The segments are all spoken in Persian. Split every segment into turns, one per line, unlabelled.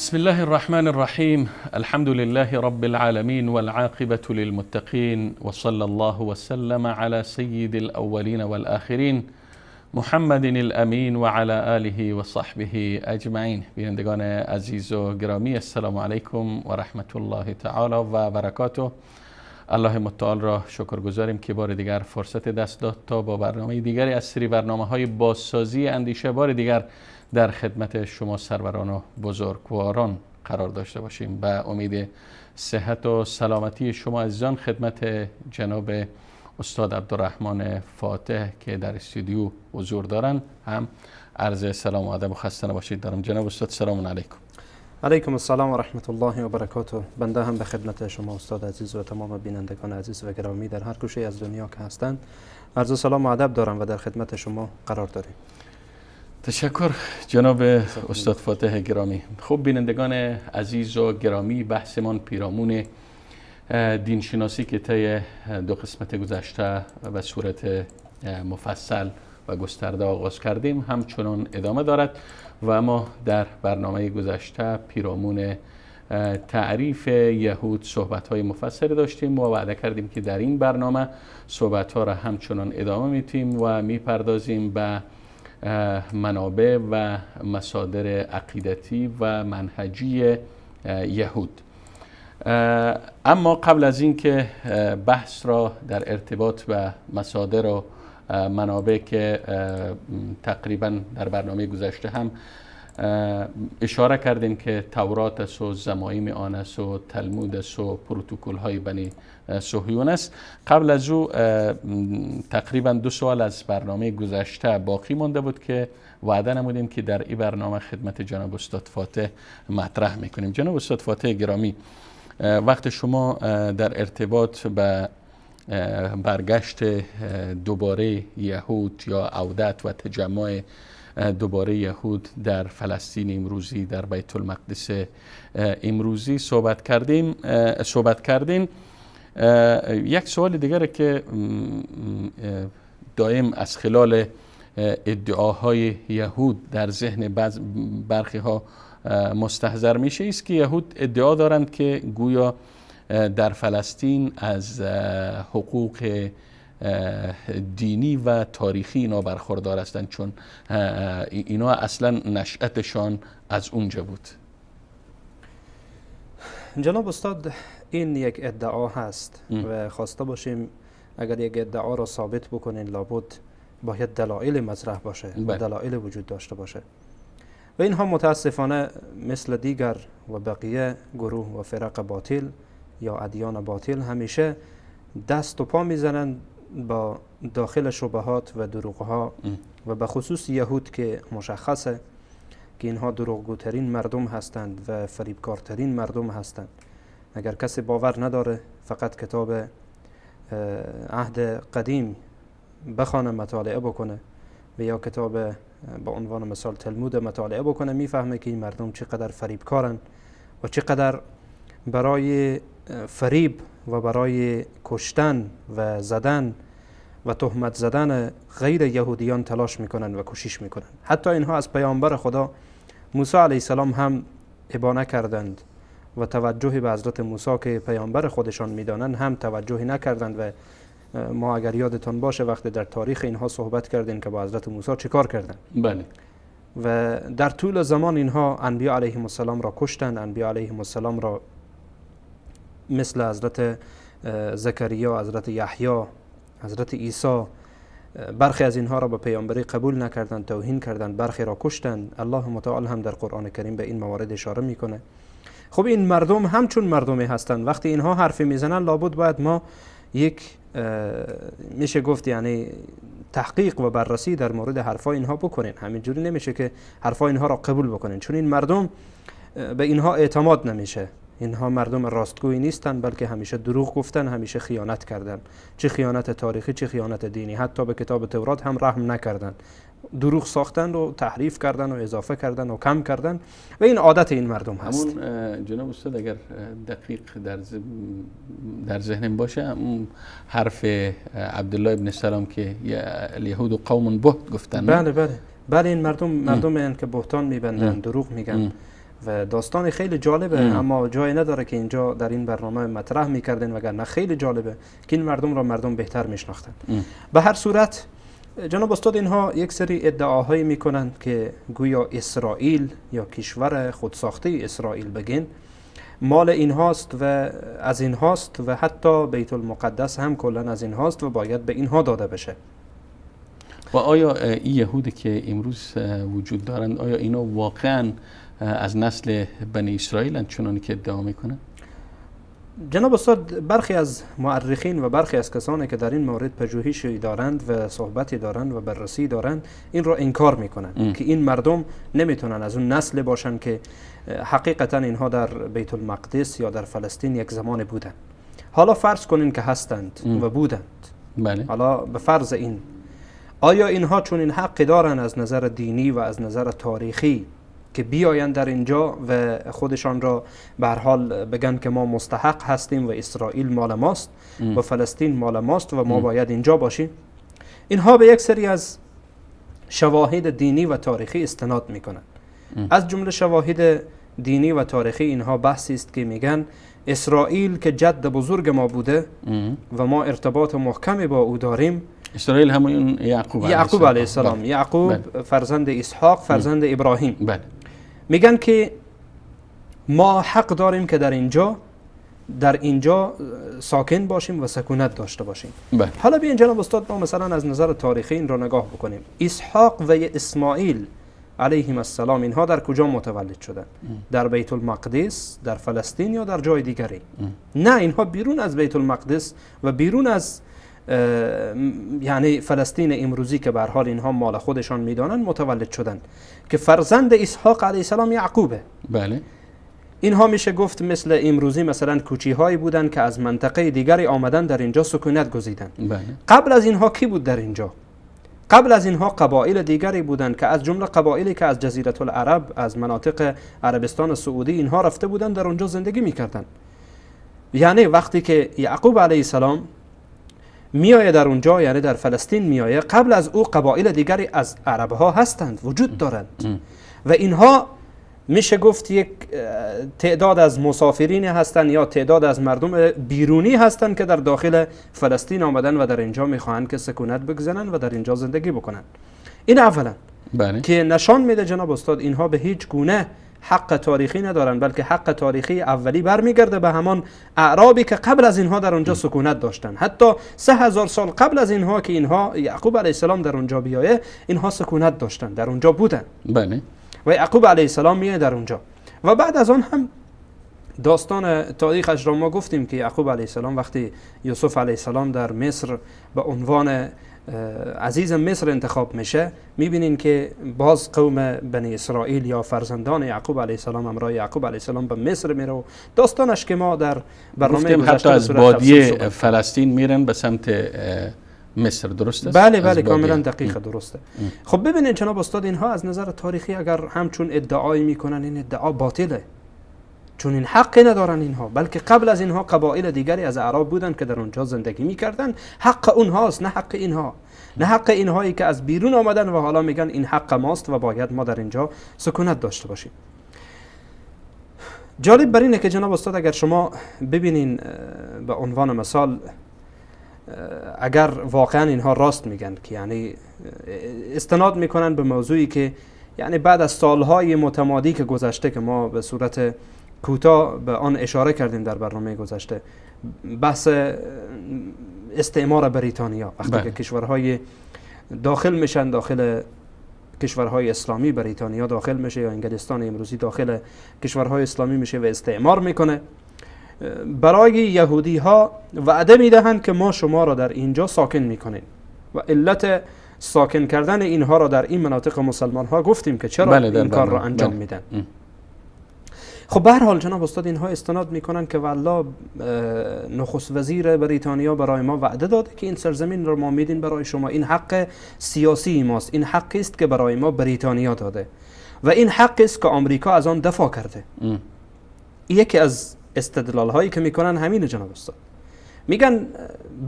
بسم الله الرحمن الرحيم. الحمد لله رب العالمين والعاقبة للمتقين وصلى الله وسلم على سيد الأولين والآخرين محمد الأمين وعلى آله وصحبه أجمعين. بینندگان عزیز و گرامی، السلام علیکم و رحمت الله تعالی و برکاته. الله متعال را شکر گذاریم که بار دیگر فرصت دست داد تا با برنامه دیگری از سری برنامه‌های بازسازی اندیشه بار دیگر در خدمت شما سروران و بزرگواران قرار داشته باشیم. به امید صحت و سلامتی شما عزیزان خدمت جناب استاد عبدالرحمن فاتح که در استودیو حضور دارن هم عرض سلام و ادب و خسته نباشید دارم. جناب استاد سلام علیکم.
علیکم السلام و رحمت الله و برکاته. بنده هم به خدمت شما استاد عزیز و تمام بینندگان عزیز و گرامی در هر گوشه از دنیا که هستند عرض سلام و ادب دارم و در خدمت شما قرار داریم.
تشکر جناب استاد فاتح گرامی. خب بینندگان عزیز و گرامی، بحثمان پیرامون دینشناسی که طی دو قسمت گذشته به صورت مفصل و گسترده آغاز کردیم همچنان ادامه دارد و ما در برنامه گذشته پیرامون تعریف یهود صحبت‌های مفصلی داشتیم و وعده کردیم که در این برنامه صحبت‌ها را همچنان ادامه می‌دیم و می‌پردازیم به منابع و مصادر عقیدتی و منهجی یهود. اما قبل از اینکه بحث را در ارتباط به مصادر و منابع که تقریبا در برنامه گذشته هم اشاره کردیم که تورات است و ضمایم آن است و تلمود است و پروتکل های بنی صهیون است، قبل از او تقریبا 2 سوال از برنامه گذشته باقی مانده بود که وعده نمودیم که در این برنامه خدمت جناب استاد فاتح مطرح میکنیم. جناب استاد فاتح گرامی، وقت شما در ارتباط به برگشت دوباره یهود یا عودت و تجمع دوباره یهود در فلسطین امروزی، در بیت المقدس امروزی صحبت کردیم. یک سوال دیگر که دائم از خلال ادعاهای یهود در ذهن برخی ها مستحضر میشه است که یهود ادعا دارند که گویا در فلسطین از حقوق دینی و تاریخی اینا برخوردار هستند، چون اینا اصلا نشأتشان از اونجا بود.
جناب استاد، این یک ادعا هست و خواسته باشیم اگر یک ادعا را ثابت بکنین لابد باید دلایل مطرح باشه و دلایل وجود داشته باشه و اینها متاسفانه مثل دیگر و بقیه گروه و فرق باطل یا ادیان باطل همیشه دست و پا میزنند با داخل شبهات و دروغها و به خصوص یهود که مشخصه که اینها دروغگوترین مردم هستند و فریبکارترین مردم هستند. اگر کسی باور نداره فقط کتاب عهد قدیم بخوانه مطالعه بکنه و یا کتاب با عنوان مثال تلمود مطالعه بکنه میفهمه که این مردم چقدر فریبکارن و چقدر برای فریب و برای کشتن و زدن و تهمت زدن غیر یهودیان تلاش میکنن و کوشش میکنن. حتی اینها از پیامبر خدا موسی علیه السلام هم ابانه کردند و توجهی به حضرت موسی که پیامبر خودشان میدانند هم توجهی نکردند و ما اگر یادتان باشه وقتی در تاریخ اینها صحبت کردیم که با حضرت موسی چیکار کردند.
بله.
و در طول زمان اینها انبیا علیهم السلام را کشتند، انبیا علیهم السلام را مثل حضرت زکریا، حضرت یحیی، حضرت عیسی، برخی از اینها را به پیامبری قبول نکردند، توهین کردند، برخی را کشتند. الله متعال هم در قرآن کریم به این موارد اشاره میکنه. خب این مردم همچون مردمی هستند. وقتی اینها حرفی میزنن لابد باید ما یک میشه گفت یعنی تحقیق و بررسی در مورد حرفای اینها بکنین. همینجوری نمیشه که حرفای اینها را قبول بکنین، چون این مردم به اینها اعتماد نمیشه. اینها مردم راستگویی نیستن، بلکه همیشه دروغ گفتن، همیشه خیانت کردن، چه خیانت تاریخی چه خیانت دینی. حتی به کتاب تورات هم رحم نکردن، دروغ ساختن و تحریف کردن و اضافه کردن و کم کردن و این عادت این مردم هست.
همون جناب استاد اگر دقیق در ذهنم باشه، اون حرف عبدالله ابن سلام که الیهود قوم بهت گفتن.
بله این مردم این که بهتان میبندن، دروغ میگن و داستان خیلی جالبه، اما جای نداره که اینجا در این برنامه مطرح میکردن، وگرنه خیلی جالبه که این مردم را مردم بهتر میشناختن. به هر صورت جناب استاد اینها یک سری ادعاهایی میکنن که گویا اسرائیل یا کشور خودساخته اسرائیل بگین مال اینهاست و از اینهاست و حتی بیت المقدس هم کلا از اینهاست و باید به اینها داده بشه.
و آیا این یهودی که امروز وجود دارند، آیا اینا واقعا از نسل بنی اسرائیل چنانی که ادعا میکنن؟
جناب استاد برخی از مورخین و برخی از کسانی که در این مورد پژوهشی دارند و صحبتی دارند و بررسی دارند این را انکار میکنند که این مردم نمیتونن از اون نسل باشن که حقیقتا اینها در بیت المقدس یا در فلسطین یک زمان بودند. حالا فرض کنین که هستند و بودند.
بله.
حالا به فرض این، آیا اینها چون این حق دارن از نظر دینی و از نظر تاریخی که بیاین در اینجا و خودشان را به هر حال بگن که ما مستحق هستیم و اسرائیل مال ماست و فلسطین مال ماست و ما باید اینجا باشیم؟ اینها به یک سری از شواهد دینی و تاریخی استناد میکنن. از جمله شواهد دینی و تاریخی اینها بحثی است که میگن اسرائیل که جد بزرگ ما بوده و ما ارتباط محکمی با او داریم.
اسرائیل همون یعقوب علیه السلام.
یعقوب فرزند اسحاق، فرزند ابراهیم.
بله.
میگن که ما حق داریم که در اینجا ساکن باشیم و سکونت داشته باشیم.
بله.
حالا بیاین جناب استاد ما مثلا از نظر تاریخی این را نگاه بکنیم. اسحاق و اسماعیل علیهم السلام اینها در کجا متولد شدند؟ در بیت المقدس، در فلسطین یا در جای دیگری؟ نه، اینها بیرون از بیت المقدس و بیرون از یعنی فلسطین امروزی که به هر حال اینها مال خودشان میدانند متولد شدند که فرزند اسحاق علیه السلام یعقوبه.
بله.
اینها میشه گفت مثل امروزی مثلا کوچی هایی بودند که از منطقه دیگری آمدن در اینجا سکونت گزیدند.
بله.
قبل از اینها کی بود در اینجا؟ قبل از اینها قبایل دیگری بودند که از جمله قبایلی که از جزیره العرب، از مناطق عربستان سعودی اینها رفته بودند در اونجا زندگی میکردند. یعنی وقتی که یعقوب علیه السلام میایه در اونجا، یعنی در فلسطین میایه، قبل از او قبایل دیگری از عرب ها هستند، وجود دارند و اینها میشه گفت یک تعداد از مسافرین هستند یا تعداد از مردم بیرونی هستند که در داخل فلسطین آمدن و در اینجا میخواهند که سکونت بگذارن و در اینجا زندگی بکنن. این اولا.
بله.
که نشان میده جناب استاد اینها به هیچ گونه حق تاریخی ندارن، بلکه حق تاریخی اولی برمیگرده به همان اعرابی که قبل از اینها در اونجا سکونت داشتن. حتی 3000 سال قبل از اینها که اینها یعقوب علیه السلام در اونجا بیایه، اینها سکونت داشتن، در اونجا بودن.
بله.
و یعقوب علیه السلام میایه در اونجا و بعد از آن هم داستان تاریخش را ما گفتیم که یعقوب علیه السلام وقتی یوسف علیه السلام در مصر به عنوان عزیز مصر انتخاب میشه، میبینین که باز قوم بنی اسرائیل یا فرزندان یعقوب علیه السلام همراه یعقوب علیه السلام به مصر میره و داستانش که ما در برنامه گذشته
حتی از بادیه فلسطین میرن به سمت مصر، درست است؟
بله کاملا دقیق درسته. خب ببینید جناب استاد اینها از نظر تاریخی اگر همچون ادعایی میکنن، این ادعا باطله، چون این حقی ندارن اینها، بلکه قبل از اینها قبایل دیگری از اعراب بودن که در اونجا زندگی میکردن. حق اونهاست، نه حق اینها، نه حق اینهایی که از بیرون آمدن و حالا میگن این حق ماست و باید ما در اینجا سکونت داشته باشیم. جالب بر اینه که جناب استاد اگر شما ببینین به عنوان مثال، اگر واقعا اینها راست میگن که یعنی استناد میکنن به موضوعی که یعنی بعد از سالهای متمادی که گذشته که ما به صورت کوتاه به آن اشاره کردیم در برنامه گذشته، بحث استعمار بریتانیا وقتی که کشورهای داخل میشن، داخل کشورهای اسلامی بریتانیا داخل میشه یا انگلستان امروزی داخل کشورهای اسلامی میشه و استعمار میکنه، برای یهودی ها وعده میدهند که ما شما را در اینجا ساکن میکنیم و علت ساکن کردن اینها را در این مناطق مسلمان ها گفتیم که چرا این کار را انجام میدن. خب به هر حال جناب استاد اینها استناد میکنن که والله نخست وزیر بریتانیا برای ما وعده داده که این سرزمین را ما میدین برای شما، این حق سیاسی ماست، این حقی است که برای ما بریتانیا داده و این حقی است که آمریکا از آن دفاع کرده. یکی از استدلال هایی که میکنن همین جناب استاد، میگن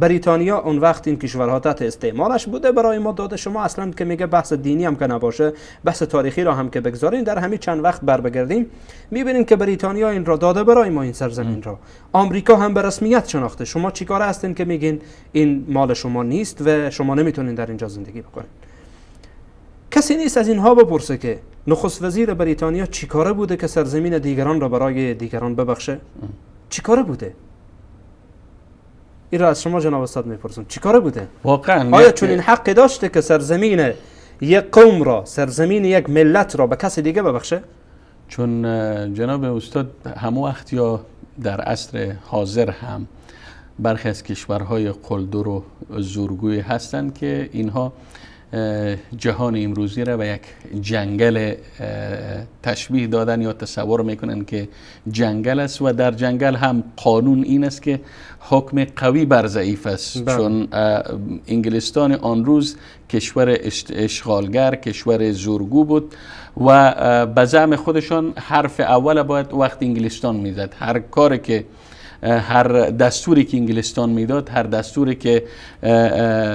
بریتانیا اون وقت این کشورها تحت استعمارش بوده برای ما داده، شما اصلا که میگه بحث دینی هم که نباشه بحث تاریخی را هم که بگذارین در همین چند وقت بر بگردیم میبینین که بریتانیا این را داده برای ما این سرزمین را، آمریکا هم به رسمیت شناخته، شما چیکار هستین که میگین این مال شما نیست و شما نمیتونین در اینجا زندگی بکنین؟ کسی نیست از اینها بپرسه که نخست وزیر بریتانیا چیکاره بوده که سرزمین دیگران را برای دیگران ببخشه؟ چیکاره بوده؟ این را از شما جناب استاد میپرسم، چیکاره بوده؟
واقعا
آیا چون این حق داشته که سرزمین یک قوم را، سرزمین یک ملت را به کسی دیگه ببخشه؟
چون جناب استاد همون وقت یا در عصر حاضر هم برخی از کشورهای قلدر و زورگوی هستند که اینها جهان امروزی را به یک جنگل تشبیه دادن یا تصور میکنن که جنگل است و در جنگل هم قانون این است که حکم قوی بر ضعیف است. چون انگلستان آن روز کشور اشغالگر، کشور زورگو بود و به زعم خودشان حرف اول باید وقت انگلستان میزد. هر کاری که هر دستوری که انگلستان میداد، هر دستوری که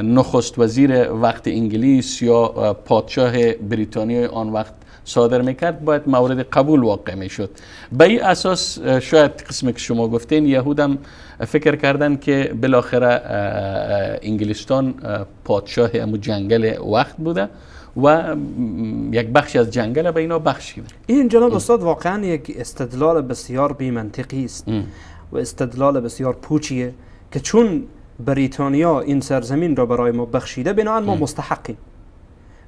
نخست وزیر وقت انگلیس یا پادشاه بریتانیا آن وقت صادر میکرد باید مورد قبول واقع میشد. به این اساس شاید قسمی که شما گفتین یهود هم فکر کردن که بالاخره انگلستان پادشاه امو جنگل وقت بوده و یک بخشی از جنگل به اینا بخشیده.
این جناب استاد واقعا یک استدلال بسیار بی منطقی است و استدلال بسیار پوچیه که چون بریتانیا این سرزمین را برای ما بخشیده بنابراین ما مستحقیم.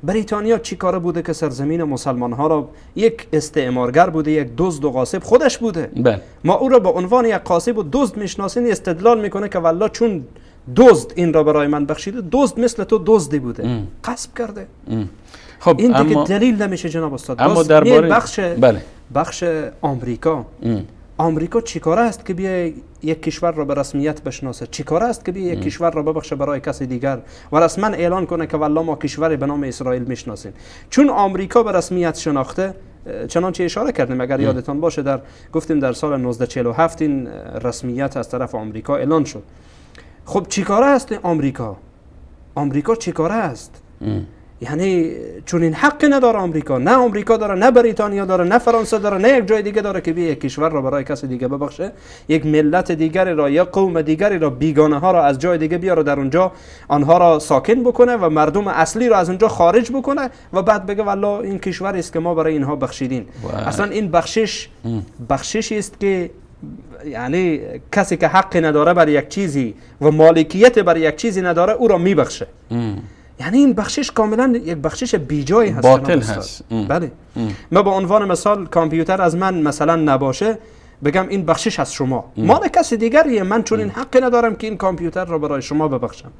بریتانیا چی کاره بوده که سرزمین مسلمان ها را، یک استعمارگر بوده، یک دزد و غاصب خودش بوده. ما او را به عنوان یک غاصب و دزد میشناسیم. استدلال میکنه که والله چون دزد این را برای من بخشیده، دزد مثل تو دزدی بوده، غصب کرده. خب این دیگه دلیل نمیشه جناب استاد.
اما درباره
بخش آمریکا، آمریکا چیکاره است که بیا یک کشور را به رسمیت بشناسه؟ چیکاره است که بیا یک کشور را ببخشه برای کسی دیگر و رسما اعلان کنه که والله ما کشوری به نام اسرائیل میشناسیم؟ چون آمریکا به رسمیت شناخته، چنانچه اشاره کردیم اگر یادتان باشه گفتیم در سال 1947 این رسمیت از طرف آمریکا اعلان شد. خب چیکاره است آمریکا چیکاره است؟ یعنی چون این حق نداره آمریکا، نه آمریکا داره، نه بریتانیا داره، نه فرانسه داره، نه یک جای دیگه داره که یک کشور را برای کسی دیگه ببخشه، یک ملت دیگری را یا قوم دیگری را، بیگانه ها را از جای دیگه بیاره در اونجا آنها را ساکن بکنه و مردم اصلی را از اونجا خارج بکنه و بعد بگه والله این کشوری است که ما برای اینها بخشیدین. اصلا این بخششی است که یعنی کسی که حق نداره بر یک چیزی و مالکیت بر یک چیزی نداره او را میبخشه. یعنی این بخشش کاملا یک بخشش بیجایی هست،
باطل هست.
بله. ما به عنوان مثال کامپیوتر از من مثلا نباشه بگم این بخشش از شما، مال کسی دیگریه، من چون این حق ندارم که این کامپیوتر را برای شما ببخشم.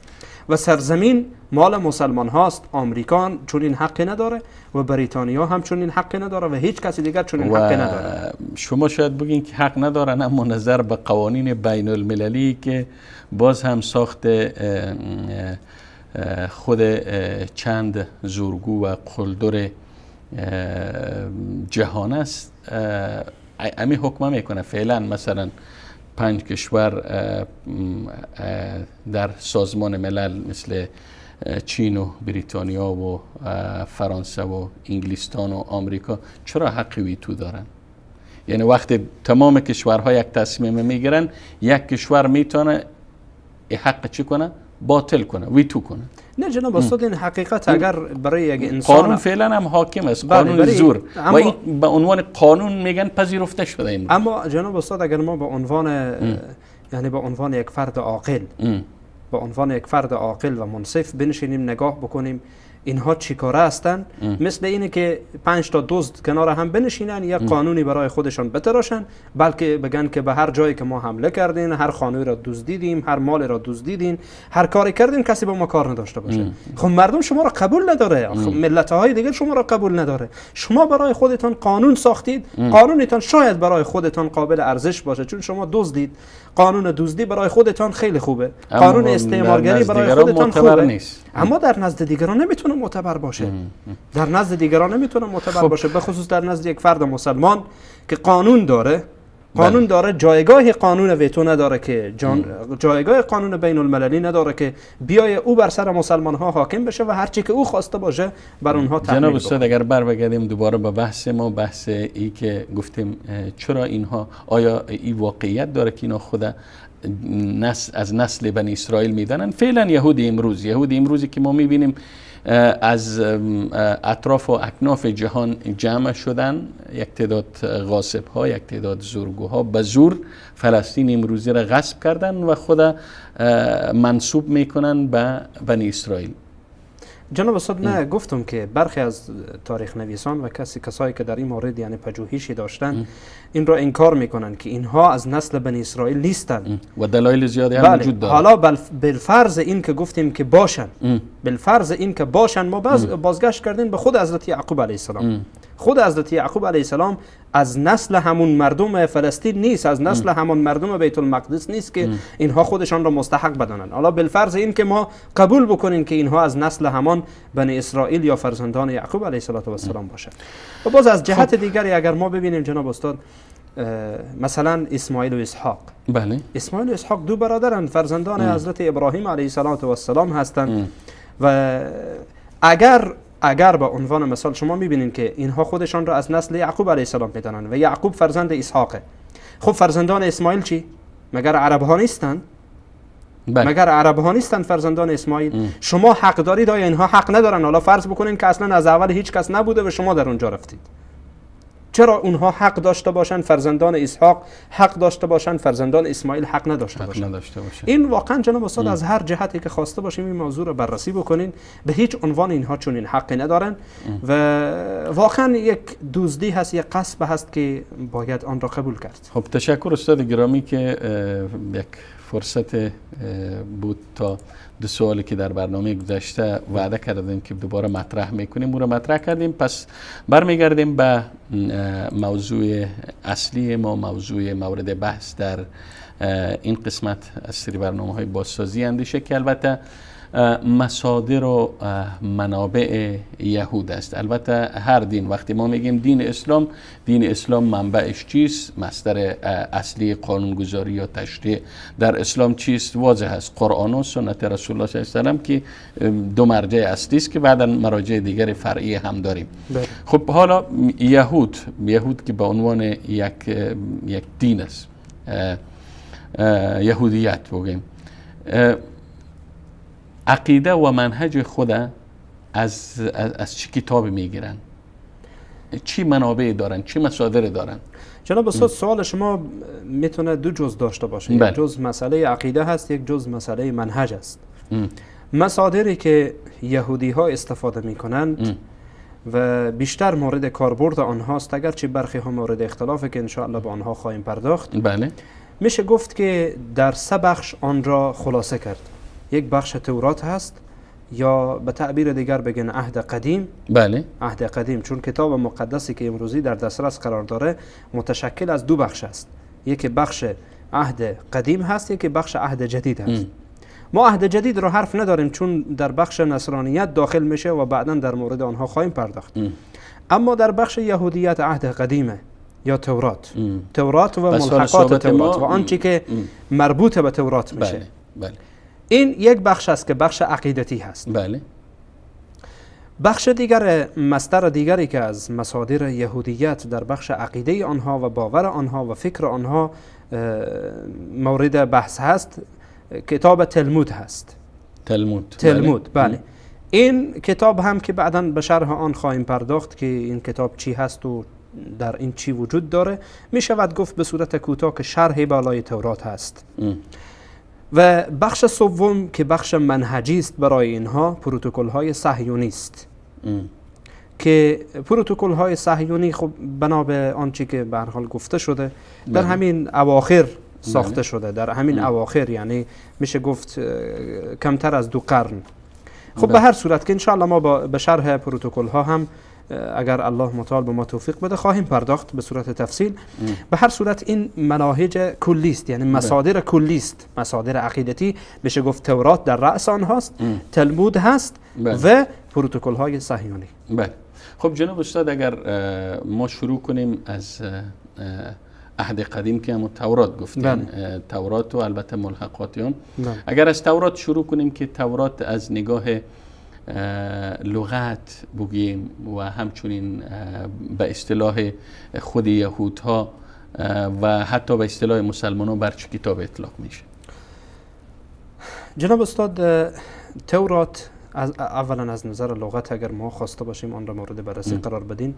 و سرزمین مال مسلمان هاست، آمریکا چون این حق نداره و بریتانیا هم چون این حق نداره و هیچ کسی دیگر چون این حق نداره.
شما شاید بگین که حق ندارن، اما نظر به قوانین بین المللی که باز هم ساخت خود چند زورگو و قلدر جهان است، امی حکم میکنه فعلا مثلا 5 کشور در سازمان ملل مثل چین و بریتانیا و فرانسه و انگلستان و آمریکا چرا حق ویتو دارن؟ یعنی وقتی تمام کشورها یک تصمیم میگیرن، یک کشور میتونه حق چی کنه؟ باطل کنه، ویتو کنه.
نه جناب استاد، این حقیقت اگر برای یک انسان
قانون فعلا هم حاکم است، قانون زور و این به عنوان قانون میگن پذیرفته شده این.
اما جناب استاد اگر ما به عنوان یعنی به عنوان یک فرد عاقل به عنوان یک فرد عاقل و منصف بنشینیم نگاه بکنیم اینها چی کاره هستن، مثل اینه که 5 تا دزد کنار هم بنشینن یک قانونی برای خودشان بتراشن، بلکه بگن که به هر جایی که ما حمله کردین، هر خانوی را دزدیدیم، هر مال را دزدیدیم، هر کاری کردیم، کسی با ما کار نداشته باشه. خب مردم شما را قبول نداره، خب ملت های دیگه شما را قبول نداره. شما برای خودتان قانون ساختید، قانونتان شاید برای خودتان قابل ارزش باشه چون شما دزدید، قانون دزدی برای خودتان خیلی خوبه، قانون استعمارگری برای خودتان خوبه نیست. اما در نزد دیگران نمیتونه معتبر باشه. در نزد دیگران نمیتونه معتبر باشه، به خصوص در نزد یک فرد مسلمان که قانون داره، داره، جایگاه قانون ویتو نداره، که جایگاه قانون بین المللی نداره که بیای او بر سر مسلمان ها حاکم بشه و هر چی که او خواسته باشه بر اونها تحمیل
جناب استاد اگر بگردیم دوباره به بحث ما، بحث ای که گفتیم چرا اینها، آیا این واقعیت داره که اینا خود از نسل بنی اسرائیل میدانن؟ فعلا یهودی امروزی که ما میبینیم از اطراف و اکناف جهان جمع شدن، یک تعداد غاصب ها، یک تعداد زورگوها به زور فلسطین امروزی را غصب کردن و خود منسوب میکنن به بنی اسرائیل.
جناب استاد، نه گفتم که برخی از تاریخ نویسان و کسایی که در این مورد یعنی پژوهشی داشتن این را انکار میکنن که اینها از نسل بنی اسرائیل نیستند و
دلایل زیادی هم وجود داره.
حالا بالفرض این که گفتیم که باشن، بالفرض این که باشن، ما بازگشت کردیم به خود حضرت یعقوب علیه السلام. خود حضرت یعقوب علیه السلام از نسل همون مردم فلسطین نیست، از نسل همون مردم بیت المقدس نیست که اینها خودشان را مستحق بدانند. حالا بالفرض این که ما قبول بکنیم که اینها از نسل همان بنی اسرائیل یا فرزندان یعقوب علیه السلام باشند. و باز از جهت دیگری اگر ما ببینیم جناب استاد، مثلا اسماعیل و اسحاق،
بله،
اسماعیل و اسحاق دو برادرند، فرزندان حضرت ابراهیم علیه السلام هستند و اگر به عنوان مثال شما میبینید که اینها خودشان را از نسل یعقوب علیه السلام میدانند و یعقوب فرزند اسحاقه. خب فرزندان اسماعیل چی؟ مگر عرب ها نیستند؟ مگر عرب ها نیستند فرزندان اسماعیل؟ شما حق دارید، آیا اینها حق ندارن؟ حالا فرض بکنین که اصلا از اول هیچ کس نبوده و شما در اونجا رفتید. چرا اونها حق داشته باشن فرزندان اسحاق حق داشته باشن، فرزندان اسماعیل حق نداشته باشن؟ این واقعا جناب استاد از هر جهتی که خواسته باشیم این موضوع رو بررسی بکنین، به هیچ عنوان اینها چون این حقی ندارن و واقعا یک دزدی هست، یک غصب هست که باید آن را قبول کرد.
خب تشکر استاد گرامی که یک فرصت بود تا دو سوالی که در برنامه گذشته وعده کردیم که دوباره مطرح میکنیم او را مطرح کردیم. پس برمیگردیم به موضوع اصلی ما، موضوع مورد بحث در این قسمت از سری برنامه‌های بازسازی اندیشه که البته مصادر و منابع یهود است. البته هر دین، وقتی ما میگیم دین اسلام منبعش چیست، مصدر اصلی قانونگذاری یا تشریع در اسلام چیست، واضح است. قرآن و سنت رسول الله صلی الله علیه و آله که دو مرجع اصلی است که بعدا مراجع دیگر فرعی هم داریم. خب حالا یهود که به عنوان یک دین است، یهودیت بگیم، عقیده و منهج خود از چی کتاب میگیرن؟ چی منابع دارن؟ چی مصادر دارن؟
جناب استاد سوال شما میتونه دو جز داشته باشه. یک جز مسئله عقیده هست، یک جز مسئله منهج است. مصادری که یهودی ها استفاده میکنند و بیشتر مورد کاربرد آنهاست، اگرچه برخی ها مورد اختلافه که انشاءالله به آنها خواهیم پرداخت.
بله.
میشه گفت که در 3 بخش آن را خلاصه کرد. یک بخش تورات هست یا به تعبیر دیگر بگن عهد قدیم.
بله.
عهد قدیم، چون کتاب مقدسی که امروزی در دسترس قرار داره متشکل از 2 بخش است. یک بخش عهد قدیم هست، یک بخش عهد جدید هست. ما عهد جدید رو حرف نداریم چون در بخش نصرانیت داخل میشه و بعدا در مورد آنها خواهیم پرداخت. اما در بخش یهودیت عهد قدیمه یا تورات و ملحقات تورات و آنچه که مربوط به تورات میشه.
بله.
این یک بخش است که بخش عقیدتی هست.
بله.
بخش دیگر، مصدر دیگری که از مصادر یهودیت در بخش عقیده آنها و باور آنها و فکر آنها مورد بحث هست، کتاب تلمود هست. تلمود. بله. این کتاب هم که بعداً به شرح آن خواهیم پرداخت که این کتاب چی هست و در این چی وجود داره. می شود گفت به صورت کوتاه که شرح بالای تورات هست. و بخش سوم که بخش منهجی است برای اینها پروتکل های صهیونی است که پروتکل های صهیونی خب بنا به آنچه که به هر حال گفته شده در همین اواخر ساخته شده، در همین اواخر، یعنی میشه گفت کمتر از 2 قرن. خب به هر صورت که انشاءالله ما به شرح پروتکل ها هم اگر الله متعال به ما توفیق بده خواهیم پرداخت به صورت تفصیل. به هر صورت این مناهج کلی است، یعنی مصادر کلی است، مصادر عقیدتی. بشه گفت تورات در رأس آنهاست، تلمود هست و پروتکل های صهیونی.
بله. خب جناب استاد اگر ما شروع کنیم از عهد قدیم که همون تورات گفتیم، تورات و البته ملحقات اون، اگر از تورات شروع کنیم که تورات از نگاه لغت بگیم و همچنین به اصطلاح خود یهودها و حتی به اصطلاح مسلمان ها بر چه کتاب اطلاق میشه؟
جناب استاد تورات اولا از نظر لغت اگر ما خواسته باشیم آن را مورد بررسی قرار بدیم،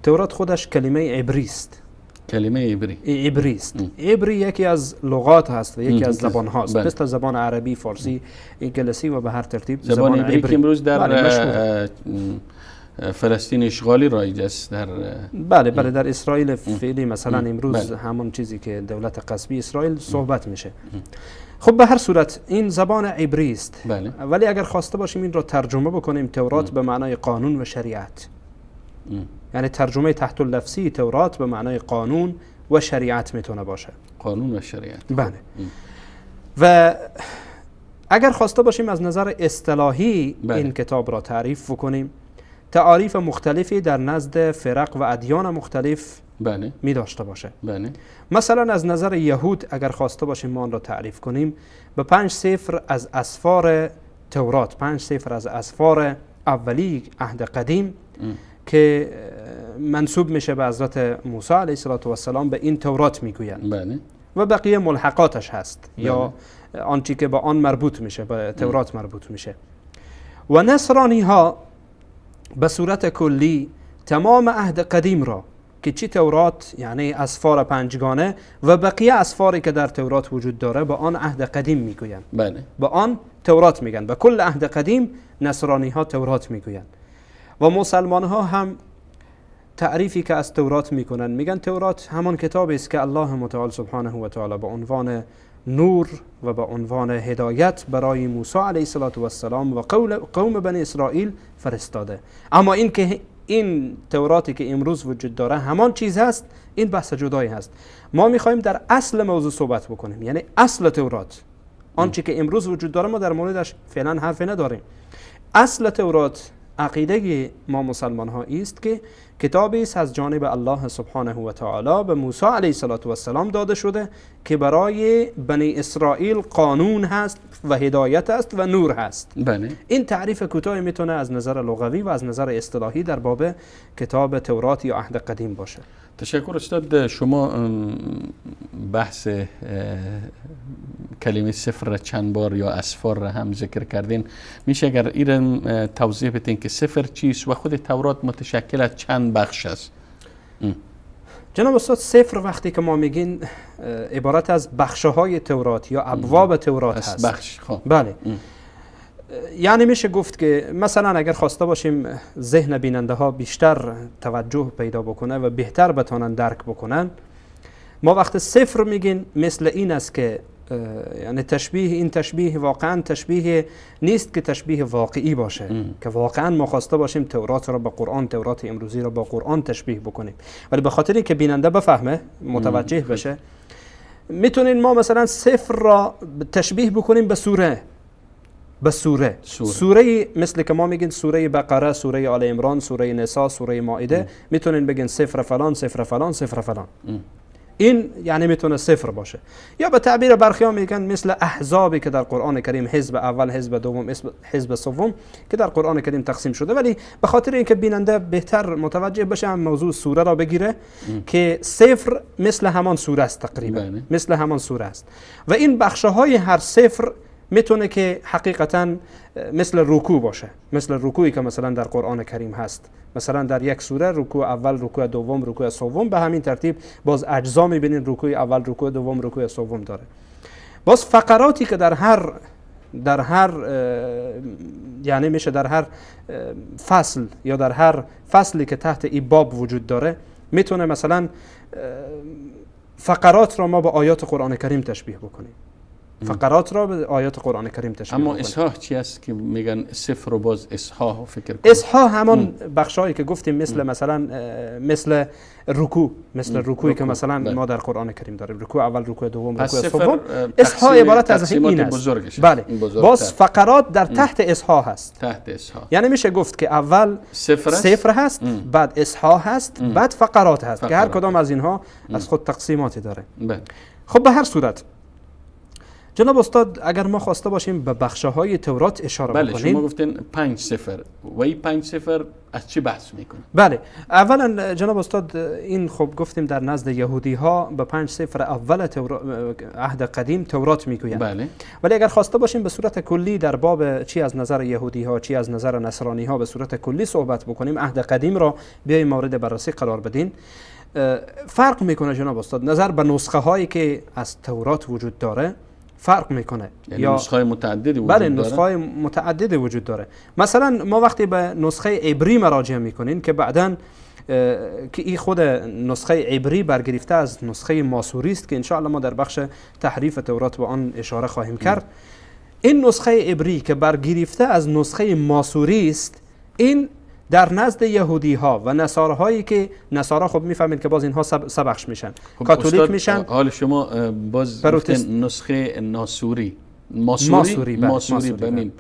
تورات خودش کلمه عبری است.
کلمه
عبری است. عبری یکی از لغات هست و یکی از زبان هاست، مثل زبان عربی، فارسی، انگلیسی و به هر ترتیب
زبان عبری که امروز در فلسطین اشغالی رایج است.
بله در اسرائیل فعلی مثلا امروز همون چیزی که دولت غصبی اسرائیل صحبت میشه. خب به هر صورت این زبان عبری است. ولی اگر خواسته باشیم این را ترجمه بکنیم، تورات به معنای قانون و شریعت، یعنی ترجمه تحت اللفظی تورات به معنای قانون و شریعت میتونه باشه.
قانون و شریعت.
بله. و اگر خواسته باشیم از نظر اصطلاحی این کتاب را تعریف بکنیم، تعاریف مختلفی در نزد فرق و ادیان مختلف می داشته باشه. مثلا از نظر یهود اگر خواسته باشیم ما آن را تعریف کنیم، به 5 سفر از اسفار تورات، 5 سفر از اسفار اولی عهد قدیم که منسوب میشه به حضرت موسی علیه السلام، به این تورات میگویند. و بقیه ملحقاتش هست یا آنچه که به آن مربوط میشه، به تورات مربوط میشه. و نصرانی ها به صورت کلی تمام عهد قدیم را که چی تورات یعنی اسفار 5گانه و بقیه اسفاری که در تورات وجود داره به آن عهد قدیم میگویند. به آن تورات میگن. به کل عهد قدیم نصرانی ها تورات میگویند. و مسلمان ها هم تعریفی که از تورات میکنن میگن تورات همان کتابی است که الله متعال سبحانه و تعالی به عنوان نور و به عنوان هدایت برای موسی علیه السلام و قوم بنی اسرائیل فرستاده. اما این که این توراتی که امروز وجود داره همان چیز هست، این بحث جدایی هست. ما میخوایم در اصل موضوع صحبت بکنیم، یعنی اصل تورات، آنچه که امروز وجود داره ما در موردش فعلا حرفی نداریم. اصل تورات عقیده ما مسلمان ها است که کتابی است از جانب الله سبحانه و تعالی به موسی علیه السلام داده شده که برای بنی اسرائیل قانون هست و هدایت است و نور هست. این تعریف کوتاه میتونه از نظر لغوی و از نظر اصطلاحی در باب کتاب تورات یا عهد قدیم باشه.
تشکر استاد. شما بحث کلمه سفر چند بار یا اسفار را هم ذکر کردین. میشه اگر ایران توضیح بدین که سفر چیست و خود تورات متشکل از چند بخش است؟
جناب استاد، سفر وقتی که ما میگین عبارت از بخش‌های تورات یا ابواب تورات هست.
بخش.
بله. یعنی میشه گفت که مثلا اگر خواسته باشیم ذهن بیننده ها بیشتر توجه پیدا بکنه و بهتر بتونن درک بکنن، ما وقت سفر میگین مثل این است که یعنی تشبیه، این تشبیه واقعا تشبیه نیست که تشبیه واقعی باشه که واقعا ما خواسته باشیم تورات را با قرآن، تورات امروزی را با قرآن تشبیه بکنیم، ولی به خاطر اینکه بیننده بفهمه، متوجه بشه، میتونین ما مثلا سفر را تشبیه بکنیم به سوره مثل که ما میگین سوره بقره، سوره آل عمران، سوره نساء، سوره مائده، میتونین بگین سفر فلان سفر فلان سفر فلان. این یعنی میتونه سفر باشه. یا به تعبیر برخیان میگن مثل احزابی که در قرآن کریم، حزب اول، حزب دوم، حزب سوم که در قرآن کریم تقسیم شده، ولی به خاطر اینکه بیننده بهتر متوجه بشه هم موضوع سوره را بگیره که سفر مثل همان سوره است، تقریبا مثل همان سوره است. و این بخشهای هر سفر میتونه که حقیقتا مثل رکوع باشه، مثل رکوعی که مثلا در قرآن کریم هست. مثلا در یک سوره رکوع اول، رکوع دوم، رکوع سوم، به همین ترتیب باز اجزا میبینین رکوع اول، رکوع دوم، رکوع سوم داره. باز فقراتی که در هر یعنی میشه در هر فصل یا در هر فصلی که تحت این باب وجود داره، میتونه مثلا فقرات را ما با آیات قرآن کریم تشبیه بکنیم. فقرات را به آیات قرآن کریم تشبیه
اما
بکنیم.
اصحاح چی است که میگن صفر رو باز اصحاح فکر کنیم؟
اصحاح همون بخشایی که گفتیم مثل رکوع، مثل رکوعی که مثلا ما در قرآن کریم داریم، رکوع اول، رکوع دوم، رکوع سوم. اصحاح عبارت از این است. بله. باز فقرات در تحت اصحاح هست.
تحت اصحاح
یعنی میشه گفت که اول صفر هست، بعد اصحاح هست، بعد فقرات هست که هر کدام از اینها از خود تقسیماتی داره. خب به هر صورت جناب استاد اگر ما خواسته باشیم به بخش‌های تورات اشاره بکنیم.
بله، شما گفتین 5 صفر و این 5 صفر از چی بحث میکنه؟
بله، اولا جناب استاد این خب گفتیم در نزد یهودی ها به 5 صفر اول عهد قدیم تورات میگویند.
بله.
ولی اگر خواسته باشیم به صورت کلی در باب چی از نظر یهودی ها چی از نظر نصرانی ها به صورت کلی صحبت بکنیم، عهد قدیم را بیایم مورد بررسی قرار بدین، فرق میکنه جناب استاد نظر به نسخه هایی که از تورات وجود داره فرق میکنه.
یعنی نسخه متعددی وجود
داره؟
بله،
نسخه متعددی وجود داره. مثلا ما وقتی به نسخه عبری مراجعه میکنین که بعداً که این خود نسخه عبری برگرفته از نسخه ماسوری است که ان شاء الله ما در بخش تحریف تورات به آن اشاره خواهیم کرد. این نسخه عبری که برگرفته از نسخه ماسوری است، این در نزد یهودی ها و نصاراهایی که نصارا خب میفهمید که باز اینها سه بخش میشن، کاتولیک میشن.
حال شما باز نسخه ناسوری ماسوری بمیم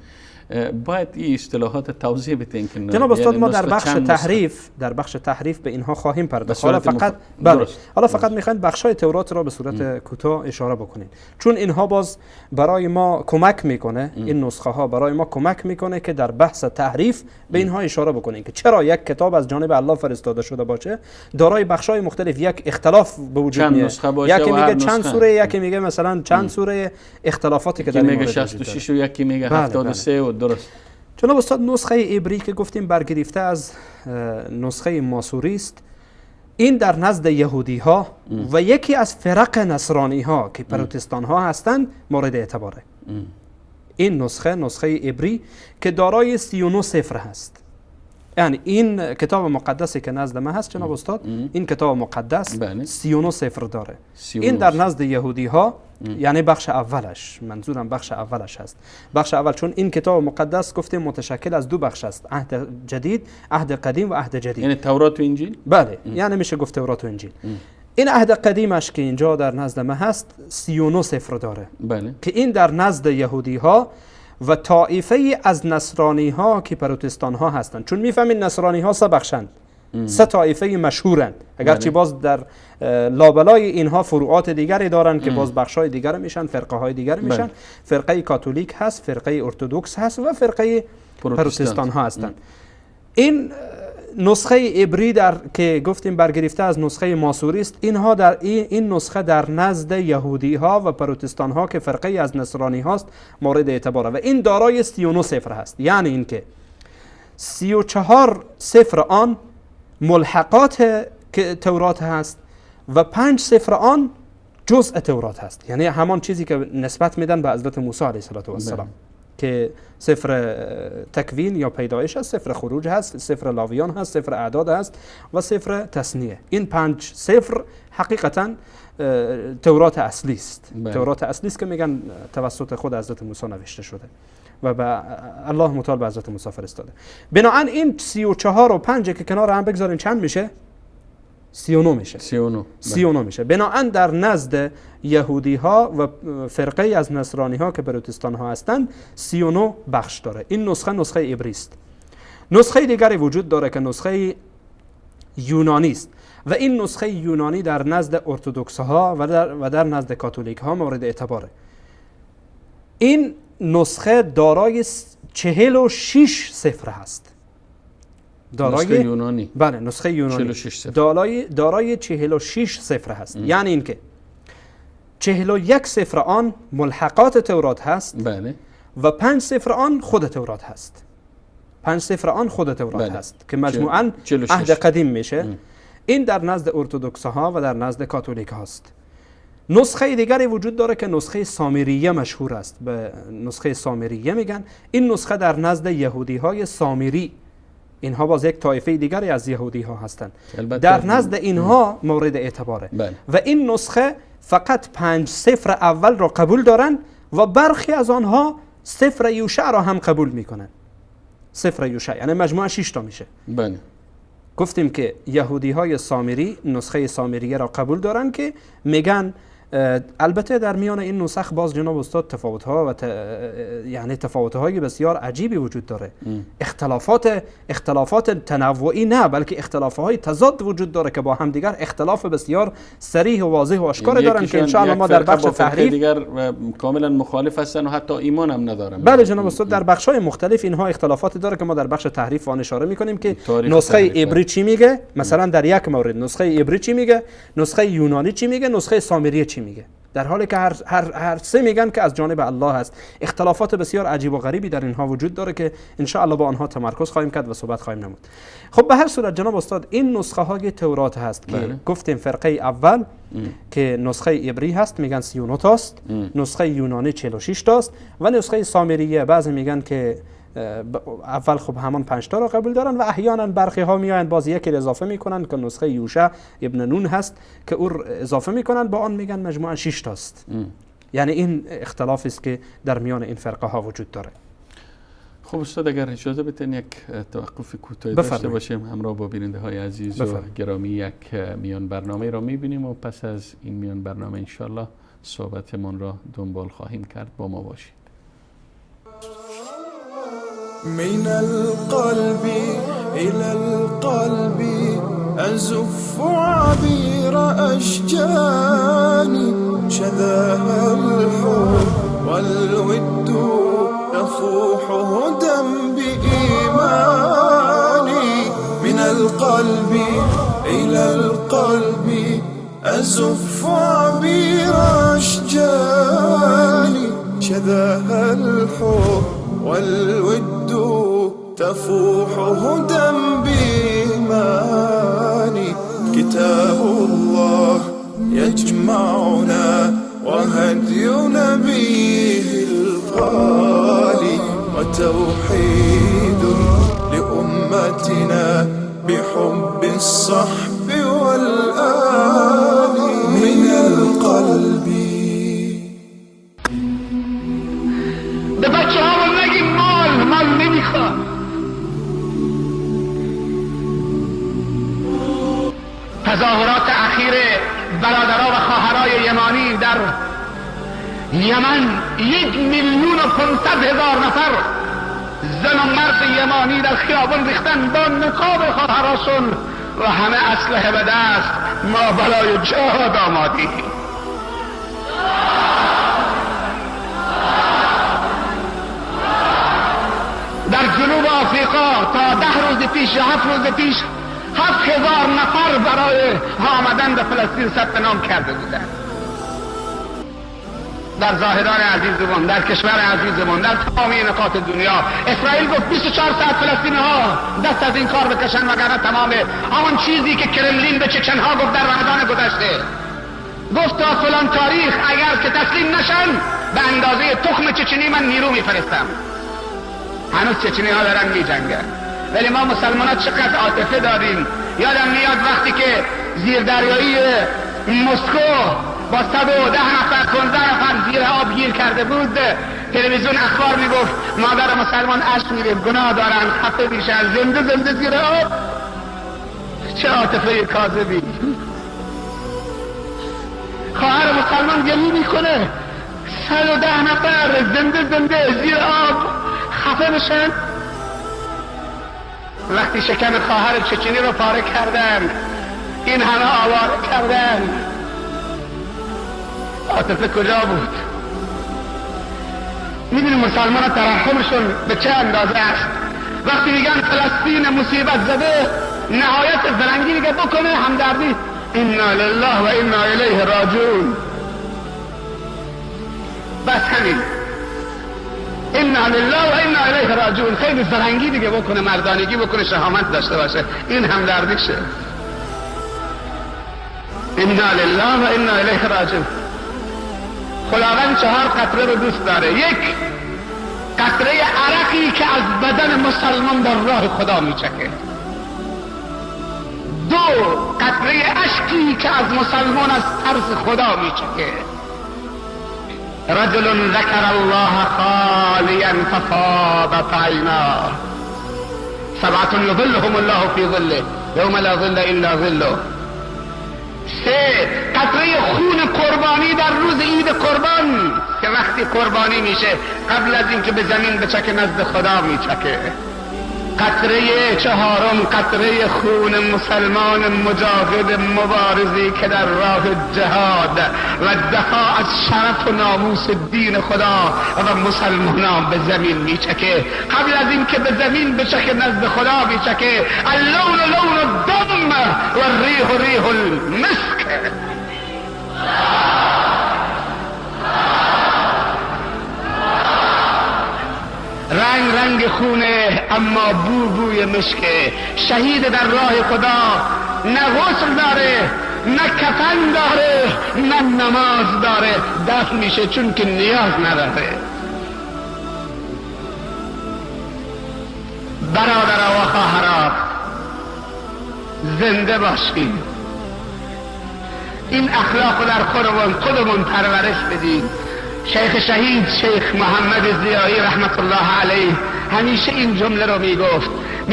باید این اصطلاحات توضیح بدین که
جناب استاد ما در بخش تحریف به اینها خواهیم پرداخت. حالا فقط میخواین بخشای تورات را به صورت کوتاه اشاره بکنین، چون اینها باز برای ما کمک میکنه، این نسخه ها برای ما کمک میکنه که در بحث تحریف به اینها اشاره بکنین که چرا یک کتاب از جانب الله فرستاده شده باشه دارای بخشای مختلف یک اختلاف به وجود میاد. یکی میگه چند سوره، یکی میگه مثلا چند سوره، اختلافاتی که در این
میگه 66 و یکی میگه 73 و درست.
جناب استاد نسخه عبری که گفتیم برگرفته از نسخه ماسوری است، این در نزد یهودی ها و یکی از فرق نصرانی ها که پروتستان ها هستند مورد اعتباره. این نسخه عبری که دارای 39 صفر هست. یعنی این کتاب مقدسی که نزد ما هست جناب استاد، این کتاب مقدس 39 صفر داره. این در نزد یهودی ها یعنی بخش اولش، منظورم بخش اولش هست. بخش اول چون این کتاب مقدس گفتیم متشکل از دو بخش است، عهد جدید، عهد قدیم و عهد جدید.
یعنی تورات و انجیل؟
بله، یعنی میشه گفت تورات و انجیل. این عهد قدیمش که اینجا در نزد ما هست 39 صفر داره.
بله.
که این در نزد یهودی ها و طائفه از نصرانی ها که پروتستان ها هستند، چون میفهمین نصرانی ها سه بخشند، سه طائفه مشهورند، اگرچه باز در لابلای اینها فروعات دیگری دارند که باز بخشای دیگر میشن، فرقه های دیگر میشن. فرقه کاتولیک هست، فرقه ارتدوکس هست و فرقه پروتستان ها هستند. این نسخه عبری که گفتیم برگرفته از نسخه ماسوری است، اینها در این نسخه در نزد یهودی ها و پروتستان ها که فرقه از نصرانی هاست مورد اعتباره و این دارای 39 صفر هست. یعنی اینکه 34 صفر آن ملحقات که تورات هست و 5 صفر آن جزء تورات هست، یعنی همان چیزی که نسبت میدن به حضرت موسی علیه السلام که صفر تکوین یا پیدایش هست، صفر خروج هست، صفر لاویان هست، صفر اعداد هست و صفر تثنیه. این 5 صفر حقیقتا تورات اصلی است. تورات اصلی است که میگن توسط خود حضرت موسی نوشته شده و به الله متعال به حضرت موسی فرستاده. بنابراین این 34 و 5 که کنار هم بگذارین چند میشه؟ 39 میشه. 39 میشه. بنابراین در نزد یهودی ها و فرقه از نصرانی ها که پروتستان ها هستند 39 بخش داره. این نسخه عبری است. نسخه دیگری وجود داره که نسخه یونانی است و این نسخه یونانی در نزد ارتدوکس ها و در نزد کاتولیک ها مورد اعتباره. این نسخه دارای 46 صفر هست.
نسخه یونانی.
بله، نسخه یونانی
46
دارای 46 صفر هست. یعنی اینکه 41 صفر آن ملحقات تورات هست.
بله.
و 5 صفر آن خود تورات هست. 5 صفر آن خود تورات هست که مجموعاً عهد قدیم میشه. این در نزد ارتدوکس ها و در نزد کاتولیک هاست. نسخه دیگری وجود داره که نسخه سامریه مشهور است، به نسخه سامریه میگن. این نسخه در نزد یهودی های سامری، اینها باز یک طایفه دیگری از یهودی ها هستند، در نزد اینها مورد اعتباره. و این نسخه فقط 5 صفر اول را قبول دارن و برخی از آنها صفر یوشع را هم قبول میکنن. صفر یوشع یعنی مجموعه 6 تا میشه.
بله.
گفتیم که یهودی های سامری نسخه سامریه را قبول دارن که میگن، البته در میان این نسخ باز جناب استاد تفاوت ها و یعنی تفاوت های بسیار عجیبی وجود داره. اختلافات تنوعی نه، بلکه اختلاف های تضاد وجود داره که با هم دیگر اختلاف بسیار صریح و واضح و آشکار دارن که ان شاء الله ما در بخش تحریف
دیگر کاملا مخالف هستن و حتی ایمان هم ندارن.
بله جناب استاد، در بخش های مختلف اینها اختلافات داره که ما در بخش تحریف آن اشاره میکنیم که نسخه عبری چی میگه، مثلا در یک مورد نسخه عبری چی میگه، نسخه یونانی چی میگه، نسخه سامریه چی میگه، در حالی که هر سه میگن که از جانب الله هست. اختلافات بسیار عجیب و غریبی در اینها وجود داره که ان شاء الله با آنها تمرکز خواهیم کرد و صحبت خواهیم نمود. خب به هر صورت جناب استاد، این نسخه های تورات هست که گفتیم فرقه اول که نسخه عبری هست میگن 39 تاست، نسخه یونانی 46 تاست و نسخه سامریه بعضی میگن که اول خب همان 5 تا را قبول دارن و احیانا برخی ها میآیند باز یکی اضافه میکنن که نسخه یوشع ابن نون هست که او اضافه میکنن، با آن میگن مجموعاً 6 تاست. یعنی این اختلافی است که در میان این فرقه ها وجود داره.
خب استاد اگر اجازه بدین یک توقف کوتاهی داشته باشیم همراه با بیننده های عزیز و گرامی، یک میان برنامه را میبینیم و پس از این میان برنامه انشالله صحبتمون را دنبال خواهیم کرد. با ما باشید.
من القلب إلى القلب أزف عبير أشجاني شذاها الحب والود يفوح هدى بإيماني. من القلب إلى القلب أزف عبير أشجاني شذاها الحب والود تفوح هدى بإيماني. كتاب الله يجمعنا وهدي نبيه الغالي وتوحيد لأمتنا بحب الصحب والآل. من القلب
به بچه ها رو نگیم مال نمیخواد. تظاهرات اخیر برادرها و خواهرای یمانی در یمن 1,500,000 نفر زن و مرد یمانی در خیابان ریختن با نقاب خواهراشون و همه اسلحه به دست. ما برای جهاد آمادیم. در جنوب آفریقا تا 10 روز پیش یا 7 روز پیش 7,000 نفر برای آمدن به فلسطین ثبت نام کرده بودند. در زاهدان عزیزمون، در کشور عزیزمون، در تمام نقاط دنیا. اسرائیل گفت 24 ساعت فلسطینی ها دست از این کار بکشن وگرنه تمام همون چیزی که کرملین به چچن ها گفت در رمضان گذشته، گفت تا فلان تاریخ اگر که تسلیم نشن به اندازه تخم چچنی من نیرو میفرستم. هنوز چچنی ها دارن می جنگن، ولی ما مسلمان ها چقدر عاطفه داریم. یادم میاد وقتی که زیردریایی مسکو با 110 نفر 15 نفر زیر آب گیر کرده بود، تلویزیون اخبار میگفت مادر مسلمان اشک میره، گناه دارن، خفه میشن، زنده زیر آب. چه عاطفه کاذبی. خواهر مسلمان گلی میکنه 110 نفر زنده زیر آب خفه بشن. وقتی شکم خواهر چچنی رو پاره کردن، این همه آواره کردن، عاطفه کجا بود؟ میدونی مسلمان ها ترحمشون به چه اندازه است؟ وقتی میگن فلسطین مصیبت زده، نهایت زرنگی که بکنه همدردی، انا لله و انا الیه راجعون. همین انا لله و انا الیه راجعون. خیلی زرنگی دیگه بکنه، مردانگی بکنه، شهامت داشته باشه، این هم دردیشه. انا لله و انا الیه راجعون. خداوند 4 قطره رو دوست داره. یک، قطره عرقی که از بدن مسلمان در راه خدا میچکه. 2، قطره اشکی که از مسلمان از ترس خدا میچکه. رجل ذکر الله خالیا ففاضت عیناه 7 یظلهم الله فی ظله یوم لا ظل الا ظله. 3، قطره خون قربانی در روز عید قربان که وقتی قربانی میشه قبل از اینکه به زمین بچکه نزد خدا میچکه. قطره 4، قطره خون مسلمان مجاهد مبارزی که در راه جهاد و دفاع از شرف و ناموس دین خدا و مسلمانان به زمین میچکه. قبل از این که به زمین بچکه نزد خدا میچکه. اللون لون الدم و الریح ریح المسک. رنگ خونه اما بوی مشکه. شهید در راه خدا نه غسل داره، نه کفن داره، نه نماز داره، دفن میشه چون که نیاز نداره. برادر و خواهران زنده باشید، این اخلاق در خودمون پرورش بدید. شیخ شهید شیخ محمد ضیایی رحمت الله علیه همیشه این جمله رو میگفت 80%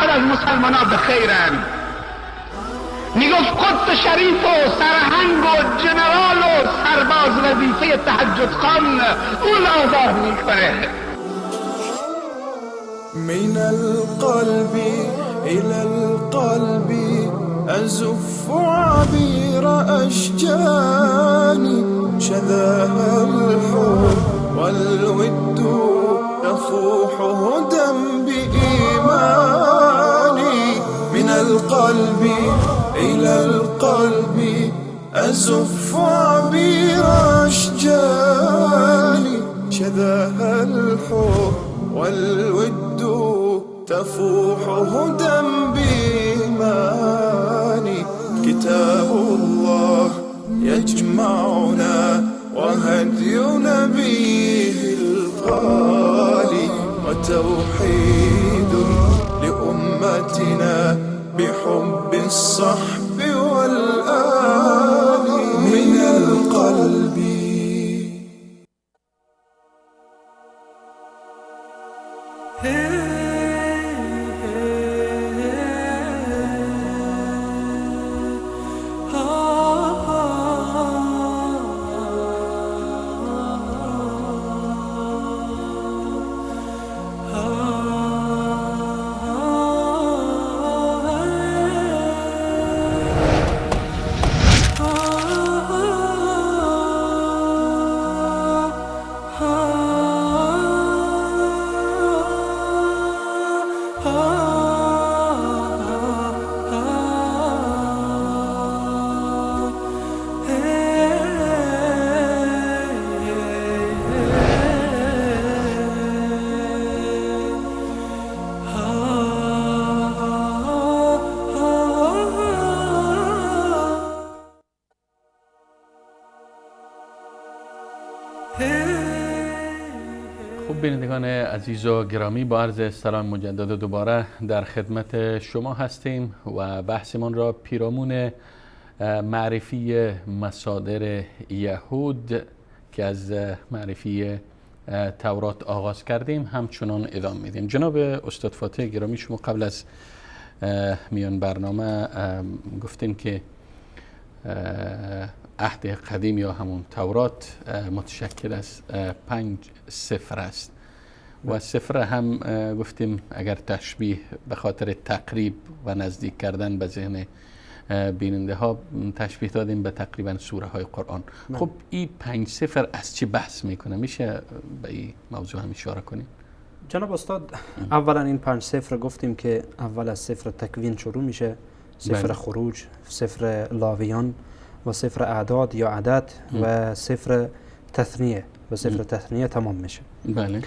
از مسلمانان به خیرن. میگفت قدس شریف و سرهنگ و جنرال و سرباز وظیفه تهجد خوان اون آزار میکنه.
من القلب إلى القلب أزف عبير أشجاني شذاها الحب والود يفوح هدى بإيماني. من القلب إلى القلب أزف عبير أشجاني شذاها الحب والود تفوح هدى بإيماني. كتاب الله يجمعنا وهدي نبيه الغالي وتوحيد لأمتنا بحب الصحب والآل. من القلب
بینندگان عزیز و گرامی، با عرض سلام مجدد دوباره در خدمت شما هستیم و بحثمان را پیرامون معرفی مصادر یهود که از معرفی تورات آغاز کردیم همچنان ادامه میدیم. جناب استاد فاتح گرامی، شما قبل از میان برنامه گفتین که عهد قدیم یا همون تورات متشکل از 5 صفر است و صفر هم گفتیم اگر تشبیه به خاطر تقریب و نزدیک کردن به ذهن بیننده ها تشبیه دادیم به تقریبا سوره های قرآن. خب این 5 صفر از چی بحث میکنه؟ میشه به این موضوع هم اشاره کنیم؟
جناب استاد، اولا این 5 صفر گفتیم که اول از صفر تکوین شروع میشه، صفر خروج، صفر لاویان و صفر اعداد یا عدد و صفر تثنیه. و سفر تثنیه تمام میشه.
بله.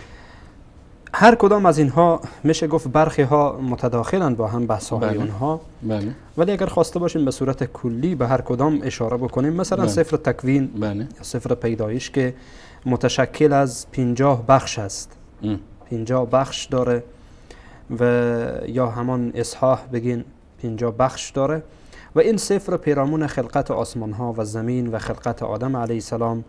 هر کدام از اینها میشه گفت برخی ها متداخلند با هم بحث‌های
بله.
اونها.
بله.
ولی اگر خواسته باشیم به صورت کلی به هر کدام اشاره بکنیم، مثلا
بله.
سفر تکوین
بله.
یا سفر پیدایش که متشکل از 50 بخش است، 50 بخش داره، و یا همان اصحاح بگین 50 بخش داره، و این سفر پیرامون خلقت آسمان ها و زمین و خلقت آدم علیه السلام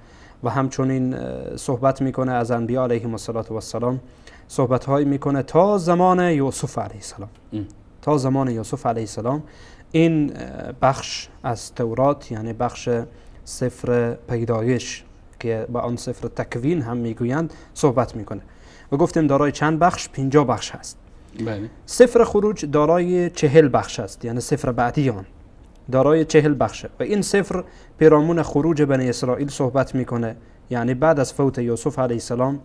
و همچنین صحبت میکنه از انبیاء علیهم السلام، صحبت های میکنه تا زمان یوسف علیه السلام. تا زمان یوسف علیه السلام این بخش از تورات، یعنی بخش سفر پیدایش که با آن سفر تکوین هم میگویند، صحبت میکنه و گفتیم دارای چند بخش؟ 50 بخش هست.
بله.
سفر خروج دارای 40 بخش است، یعنی سفر بعدی آن دارای 40 بخشه و این سفر پیرامون خروج بنی اسرائیل صحبت میکنه، یعنی بعد از فوت یوسف علیه السلام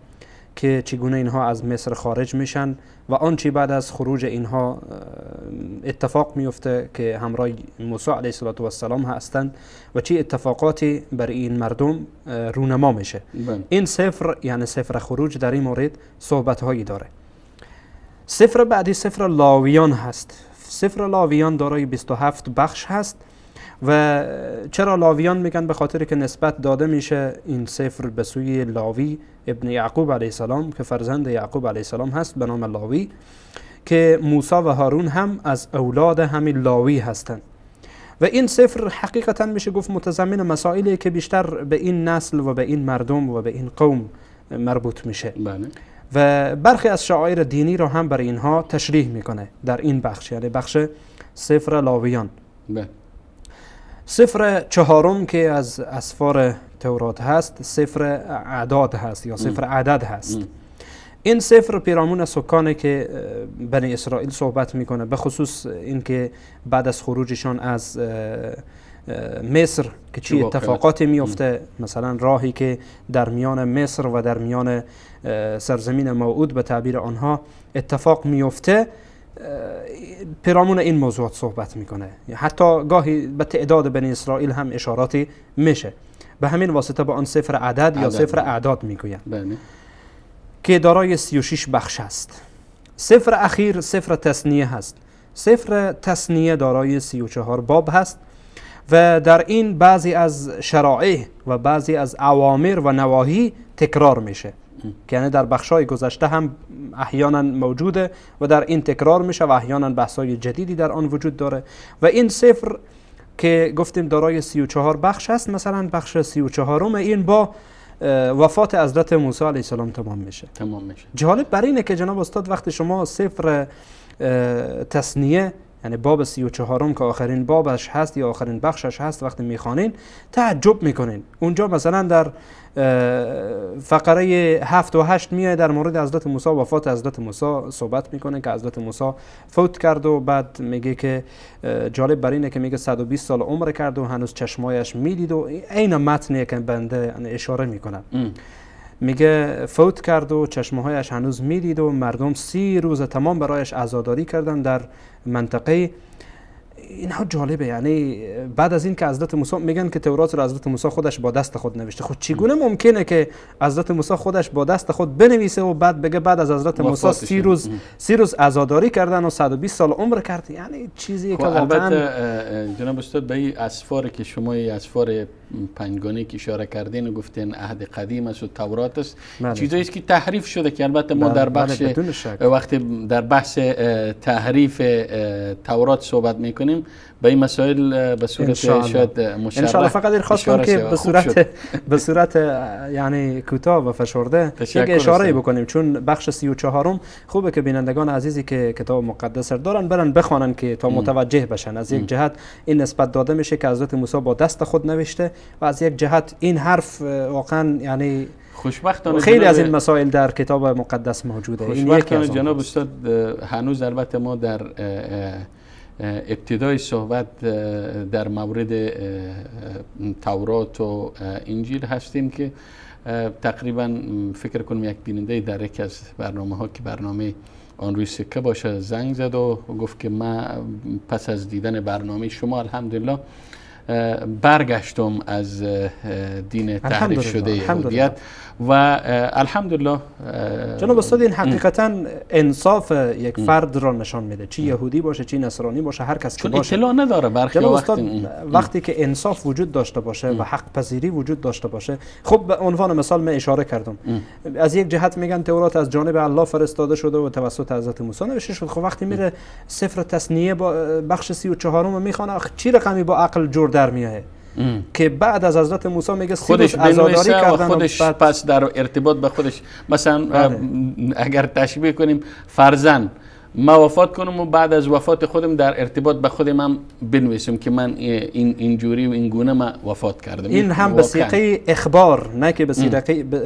که چگونه اینها از مصر خارج میشن و آنچه بعد از خروج اینها اتفاق میفته که همراه موسی علیه السلام هستند و چه اتفاقاتی بر این مردم رونما میشه. این سفر یعنی سفر خروج در این مورد صحبت هایی داره. سفر بعدی سفر لاویان هست. سفر لاویان دارای 27 بخش هست و چرا لاویان میگن؟ به خاطر که نسبت داده میشه این سفر به سوی لاوی ابن یعقوب علیه السلام که فرزند یعقوب علیه السلام هست به نام لاوی، که موسی و هارون هم از اولاد همین لاوی هستند و این سفر حقیقتا میشه گفت متضمن مسائلی که بیشتر به این نسل و به این مردم و به این قوم مربوط میشه.
بله.
و برخی از شعائر دینی را هم برای اینها تشریح میکنه در این بخش، یعنی بخش سفر لاویان.
بله.
سفر چهارم که از اسفار تورات هست سفر اعداد هست یا سفر عدد هست. این سفر پیرامون سکانه که بنی اسرائیل صحبت میکنه، به خصوص اینکه بعد از خروجشان از مصر که چی اتفاقاتی میفته، مثلا راهی که در میان مصر و در میان سرزمین موعود به تعبیر آنها اتفاق میفته، پیرامون این موضوعات صحبت میکنه. حتی گاهی به تعداد بنی اسرائیل هم اشاراتی میشه، به همین واسطه به آن سفر عدد یا سفر اعداد میگویند.
بله.
که دارای 36 بخش است. سفر اخیر سفر تثنیه هست. سفر تثنیه دارای 34 باب هست و در این بعضی از شرائع و بعضی از اوامر و نواهی تکرار میشه، که یعنی در بخشای گذشته هم احیانا موجوده و در این تکرار میشه و احیانا بحثای جدیدی در آن وجود داره. و این سفر که گفتیم دارای 34 بخش است، مثلا بخش 34م این با وفات حضرت موسی علیه السلام تمام میشه. جالب بر اینه که جناب استاد وقتی شما سفر تثنیه یعنی باب 34م که آخرین بابش هست یا آخرین بخشش هست وقتی میخوانین تعجب میکنین. اونجا مثلا در فقره 7 و 8 میاد در مورد حضرت موسی، وفات حضرت موسی صحبت میکنه که حضرت موسی فوت کرد و بعد میگه که جالب بر اینه که میگه 120 سال عمر کرد و هنوز چشمایش میدید و این متنیه که بنده اشاره میکنم. میگه فوت کرد و چشمهایش هنوز میدید و مردم 30 روز تمام برایش عزاداری کردن در منطقه. اینها جالبه، یعنی بعد از این که حضرت موسی میگن که تورات رو حضرت موسی خودش با دست خود نوشته. خود چگونه ممکنه که حضرت موسی خودش با دست خود بنویسه و بعد بگه بعد از حضرت موسی 30 روز عزاداری کردن و 120 سال عمر کرد؟ یعنی چیزی که
البته جناب استاد به این اسفار که شما اسفار پنجگانه که اشاره کردین و گفتین عهد قدیم است و تورات است، چیزایی است که تحریف شده که البته ما در بخش وقتی در بحث تحریف تورات صحبت میکنیم به این مسائل به صورت شاید مشرح
ان شاء الله. فقط خواست کنم که به صورت یعنی کوتاه و فشرده یک اشاره بکنیم، چون بخش 34م خوبه که بینندگان عزیزی که کتاب مقدس دارن برن بخوانن که تا متوجه بشن. از یک جهت این نسبت داده میشه که حضرت موسی با دست خود نوشته و از یک جهت این حرف واقعا یعنی
خوشبختانه
خیلی از این مسائل در کتاب مقدس موجوده.
خوشبختانه جناب استاد هنوز البته ما در ابتدای صحبت در مورد تورات و انجیل هستیم که تقریبا فکر کنم یک بیننده در یک از برنامه ها که برنامه آن روی سکه باشه زنگ زد و گفت که من پس از دیدن برنامه شما الحمدلله برگشتم از دین تحریف شده یهودیت و الحمدلله.
جناب استاد این حقیقتا انصاف یک فرد را نشان میده، چی یهودی باشه چی نصرانی باشه، هر کس که باشه.
اطلاع نداره برخی
وقتی که انصاف وجود داشته باشه و حق پذیری وجود داشته باشه. خب به عنوان مثال من اشاره کردم، از یک جهت میگن تورات از جانب الله فرستاده شده و توسط حضرت موسی نوشته شد. خب وقتی میره سفر تثنیه بخش 34 میخونه، چی رقمی با عقل جور در میاد که بعد از حضرت موسی میگه
خودش عزاداری کردن و خودش پس در ارتباط به خودش مثلا اگر تشبیه کنیم فرزن ما وفات کنم و بعد از وفات خودم در ارتباط به خودم هم بنویسم که من اینجوری و این گونه ما وفات کردم.
این هم به صیغه اخبار، نه که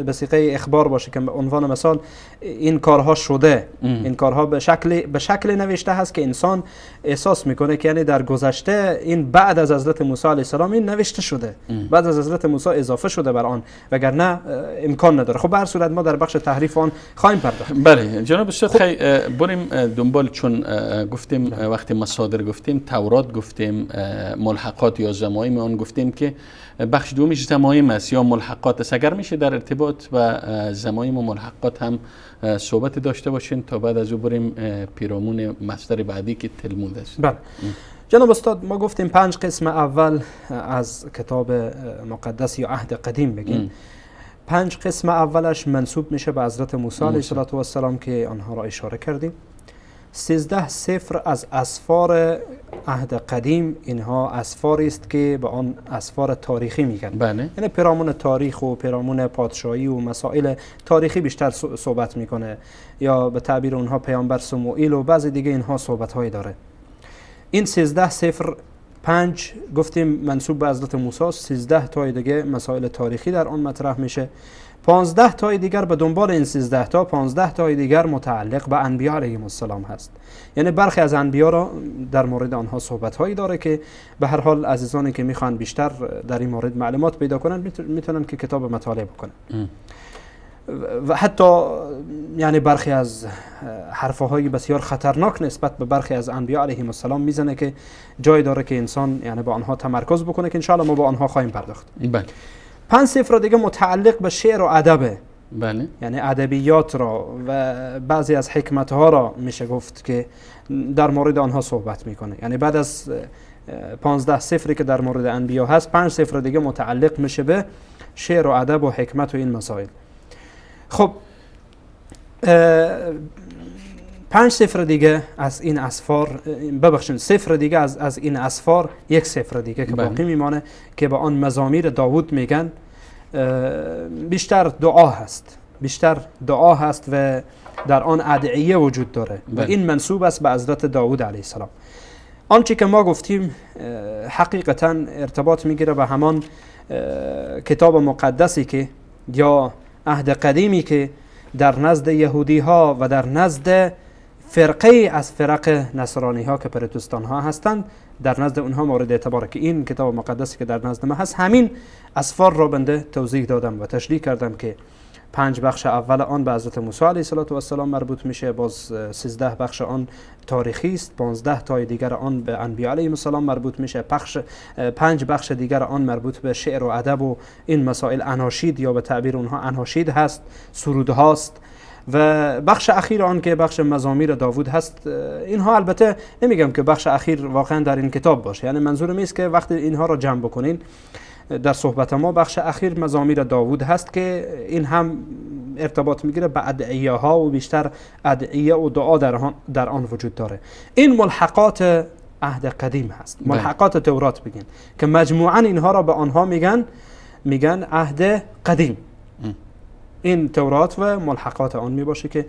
به صیغه اخبار باشه که به عنوان مثال این کارها شده. این کارها به شکل نوشته هست که انسان احساس میکنه که یعنی در گذشته این بعد از حضرت موسی علیه السلام این نوشته شده، بعد از حضرت موسی اضافه شده بر آن، وگرنه امکان نداره. خب به هر صورت ما در بخش تحریف آن خواهیم پرداخت.
بله جناب استاد، بریم دنبال، چون گفتیم وقتی مصادر گفتیم، تورات گفتیم، ملحقات یا ضمایم آن گفتیم که بخش دومیش ضمایم است یا ملحقات است. اگر میشه در ارتباط و ضمایم و ملحقات هم صحبت داشته باشین تا بعد از او بریم پیرامون مصدر بعدی که تلمود است.
بله جناب استاد، ما گفتیم 5 قسم اول از کتاب مقدس یا عهد قدیم بگیم. 5 قسم اولش منسوب میشه به حضرت موسی علیه السلام که آنها را اشاره کردیم. 13 سفر از اسفار عهد قدیم، اینها اسفاری است که به آن اسفار تاریخی میگن.
بله.
یعنی پیرامون تاریخ و پیرامون پادشاهی و مسائل تاریخی بیشتر صحبت میکنه، یا به تعبیر اونها پیامبر سموئیل و بعضی دیگه اینها صحبت هایی داره. این 13 سفر 5 گفتیم منسوب به حضرت موسی، 13 تای دیگه مسائل تاریخی در آن مطرح میشه. 15 تای دیگر به دنبال این 13 تا 15 تای دیگر متعلق به انبیاء علیهم السلام هست. یعنی برخی از انبیاء را در مورد آنها صحبت هایی داره که به هر حال عزیزانی که میخوان بیشتر در این مورد معلومات پیدا کنن میتونن که کتاب مطالعه بکنن. و حتی یعنی برخی از حرفهای بسیار خطرناک نسبت به برخی از انبیاء علیهم السلام میزنه که جای داره که انسان یعنی با آنها تمرکز بکنه، که ان شاء الله ما با آنها خواهیم پرداخت.
بله.
5 سفر دیگه متعلق به شعر و ادب.
بله.
یعنی ادبیات را و بعضی از حکمت ها را میشه گفت که در مورد آنها صحبت میکنه. یعنی بعد از 15 سفری که در مورد انبیا هست، 5 سفر دیگه متعلق میشه به شعر و ادب و حکمت و این مسائل. خب 5 سفر دیگه از این اسفار، ببخشید سفر دیگه از این اسفار، یک سفر دیگه که باقی میمانه که به آن مزامیر داوود میگن، بیشتر دعا هست و در آن ادعیه وجود داره و این منسوب است به حضرت داوود علیه السلام. آنچه که ما گفتیم حقیقتا ارتباط میگیره به همان کتاب مقدسی که یا عهد قدیمی که در نزد یهودی ها و در نزد فرقه از فرق نصرانی ها که پروتستان ها هستند، در نزد اونها مورد اعتباره که این کتاب مقدسی که در نزد ما هست، همین اسفار را بنده توضیح دادم و تشریح کردم که 5 بخش اول آن به حضرت موسی علیه السلام مربوط میشه، باز 13 بخش آن تاریخی است، 15 تای دیگر آن به انبیاء علیهم السلام مربوط میشه، 5 بخش دیگر آن مربوط به شعر و ادب و این مسائل، اناشید یا به تعبیر اونها اناشید هست، سرود هاست، و بخش اخیر آن که بخش مزامیر داوود هست. اینها البته نمیگم که بخش اخیر واقعا در این کتاب باشه، یعنی منظورم است که وقتی اینها را جمع بکنین در صحبت ما، بخش اخیر مزامیر داوود هست که این هم ارتباط میگیره به ادعیه ها و بیشتر ادعیه و دعا در آن وجود داره. این ملحقات عهد قدیم هست، ملحقات تورات بگین که مجموعاً اینها را به آنها میگن عهد قدیم. این تورات و ملحقات آن می باشه که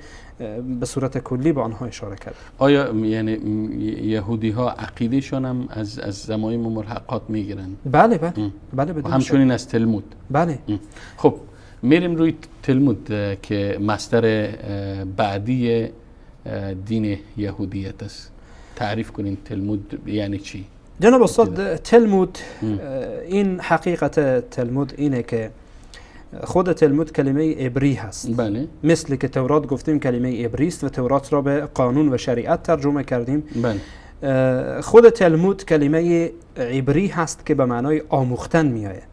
به صورت کلی به آنها اشاره کرد.
آیا یعنی یهودی ها عقیدهشان هم از ضمایم و ملحقات میگیرن؟
بله بدون
همچنین از تلمود.
بله.
خب میریم روی تلمود که مصدر بعدی دین یهودیت است. تعریف کنین تلمود یعنی چی؟
جناب استاد، تلمود این حقیقت تلمود اینه که خود تلمود کلمه عبری هست.
بله.
مثل که تورات گفتیم کلمه عبری است و تورات را به قانون و شریعت ترجمه کردیم.
بله.
خود تلمود کلمه عبری هست که به معنای آموختن میآید.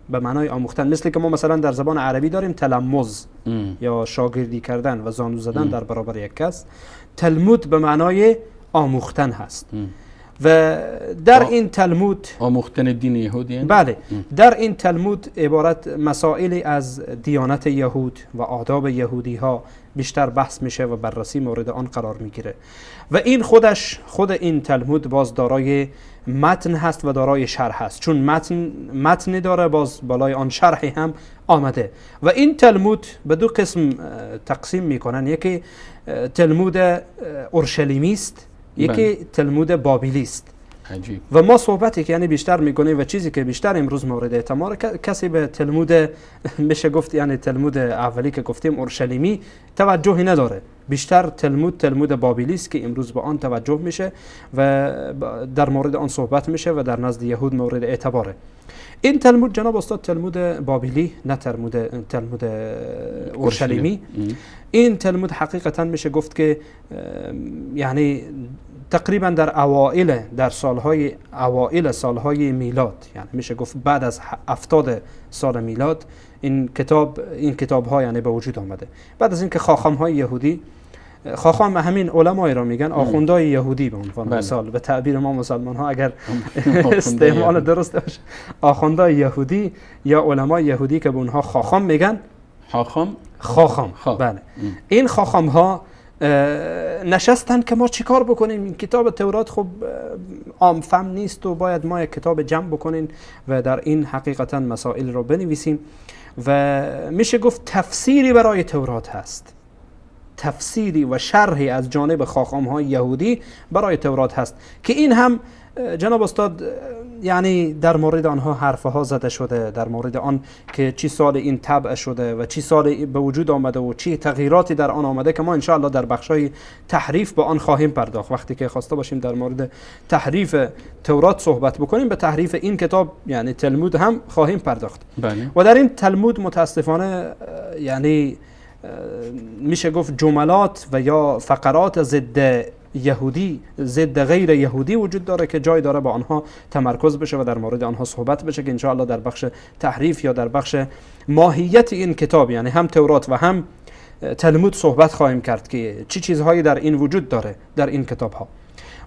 به معنای آموختن، مثل که ما مثلا در زبان عربی داریم تلمذ یا شاگردی کردن و زانو زدن در برابر یک کس. تلمود به معنای آموختن هست و در این تلمود
آموختن دین یهودی.
بله، در این تلمود عبارت مسائلی از دیانت یهود و آداب یهودی ها بیشتر بحث میشه و بررسی مورد آن قرار میگیره و این خود این تلمود باز دارای متن هست و دارای شرح هست، چون متن داره، باز بالای آن شرحی هم آمده و این تلمود به دو قسم تقسیم میکنن. یکی تلمود اورشلیمی است، یکی تلمود بابلی است.
عجیب.
و ما صحبتی که یعنی بیشتر میکنیم و چیزی که بیشتر امروز مورد اعتماد کسی به تلمود میشه گفت یعنی تلمود اولی که گفتیم اورشلیمی توجهی نداره، بیشتر تلمود بابلی است که امروز به آن توجه میشه و در مورد آن صحبت میشه و در نزد یهود مورد اعتباره. این تلمود جناب استاد تلمود بابلی، نه تلمود اورشلیمی. این تلمود حقیقتا میشه گفت که یعنی تقریبا در اوائل سالهای میلاد، یعنی میشه گفت بعد از 70 سال میلاد این کتاب ها یعنی به وجود آمده. بعد از اینکه خاخام های یهودی، خاخام همین علمای را میگن آخوندهای یهودی به عنوان مثال، به تعبیر ما مسلمان ها اگر استعمال درست باشه، آخوندهای یهودی یا علمای یهودی که به اونها خاخام میگن. خاخام. بله. این خاخام ها نشستن که ما چیکار بکنیم، این کتاب تورات خب عام فهم نیست و باید ما یک کتاب جمع بکنیم و در این حقیقتا مسائل رو بنویسیم و میشه گفت تفسیری برای تورات هست، تفسیری و شرحی از جانب خاخام های یهودی برای تورات هست که این هم جناب استاد یعنی در مورد آنها حرفه ها زده شده، در مورد آن که چی سال این طبع شده و چی سال به وجود آمده و چی تغییراتی در آن آمده که ما انشاءالله در بخشای تحریف به آن خواهیم پرداخت. وقتی که خواسته باشیم در مورد تحریف تورات صحبت بکنیم، به تحریف این کتاب یعنی تلمود هم خواهیم پرداخت.
بله.
و در این تلمود متاسفانه یعنی میشه گفت جملات و یا فقرات ضد غیر یهودی وجود داره که جای داره با آنها تمرکز بشه و در مورد آنها صحبت بشه که انشاءالله در بخش تحریف یا در بخش ماهیت این کتاب یعنی هم تورات و هم تلمود صحبت خواهیم کرد که چی چیزهایی در این وجود داره در این کتاب ها.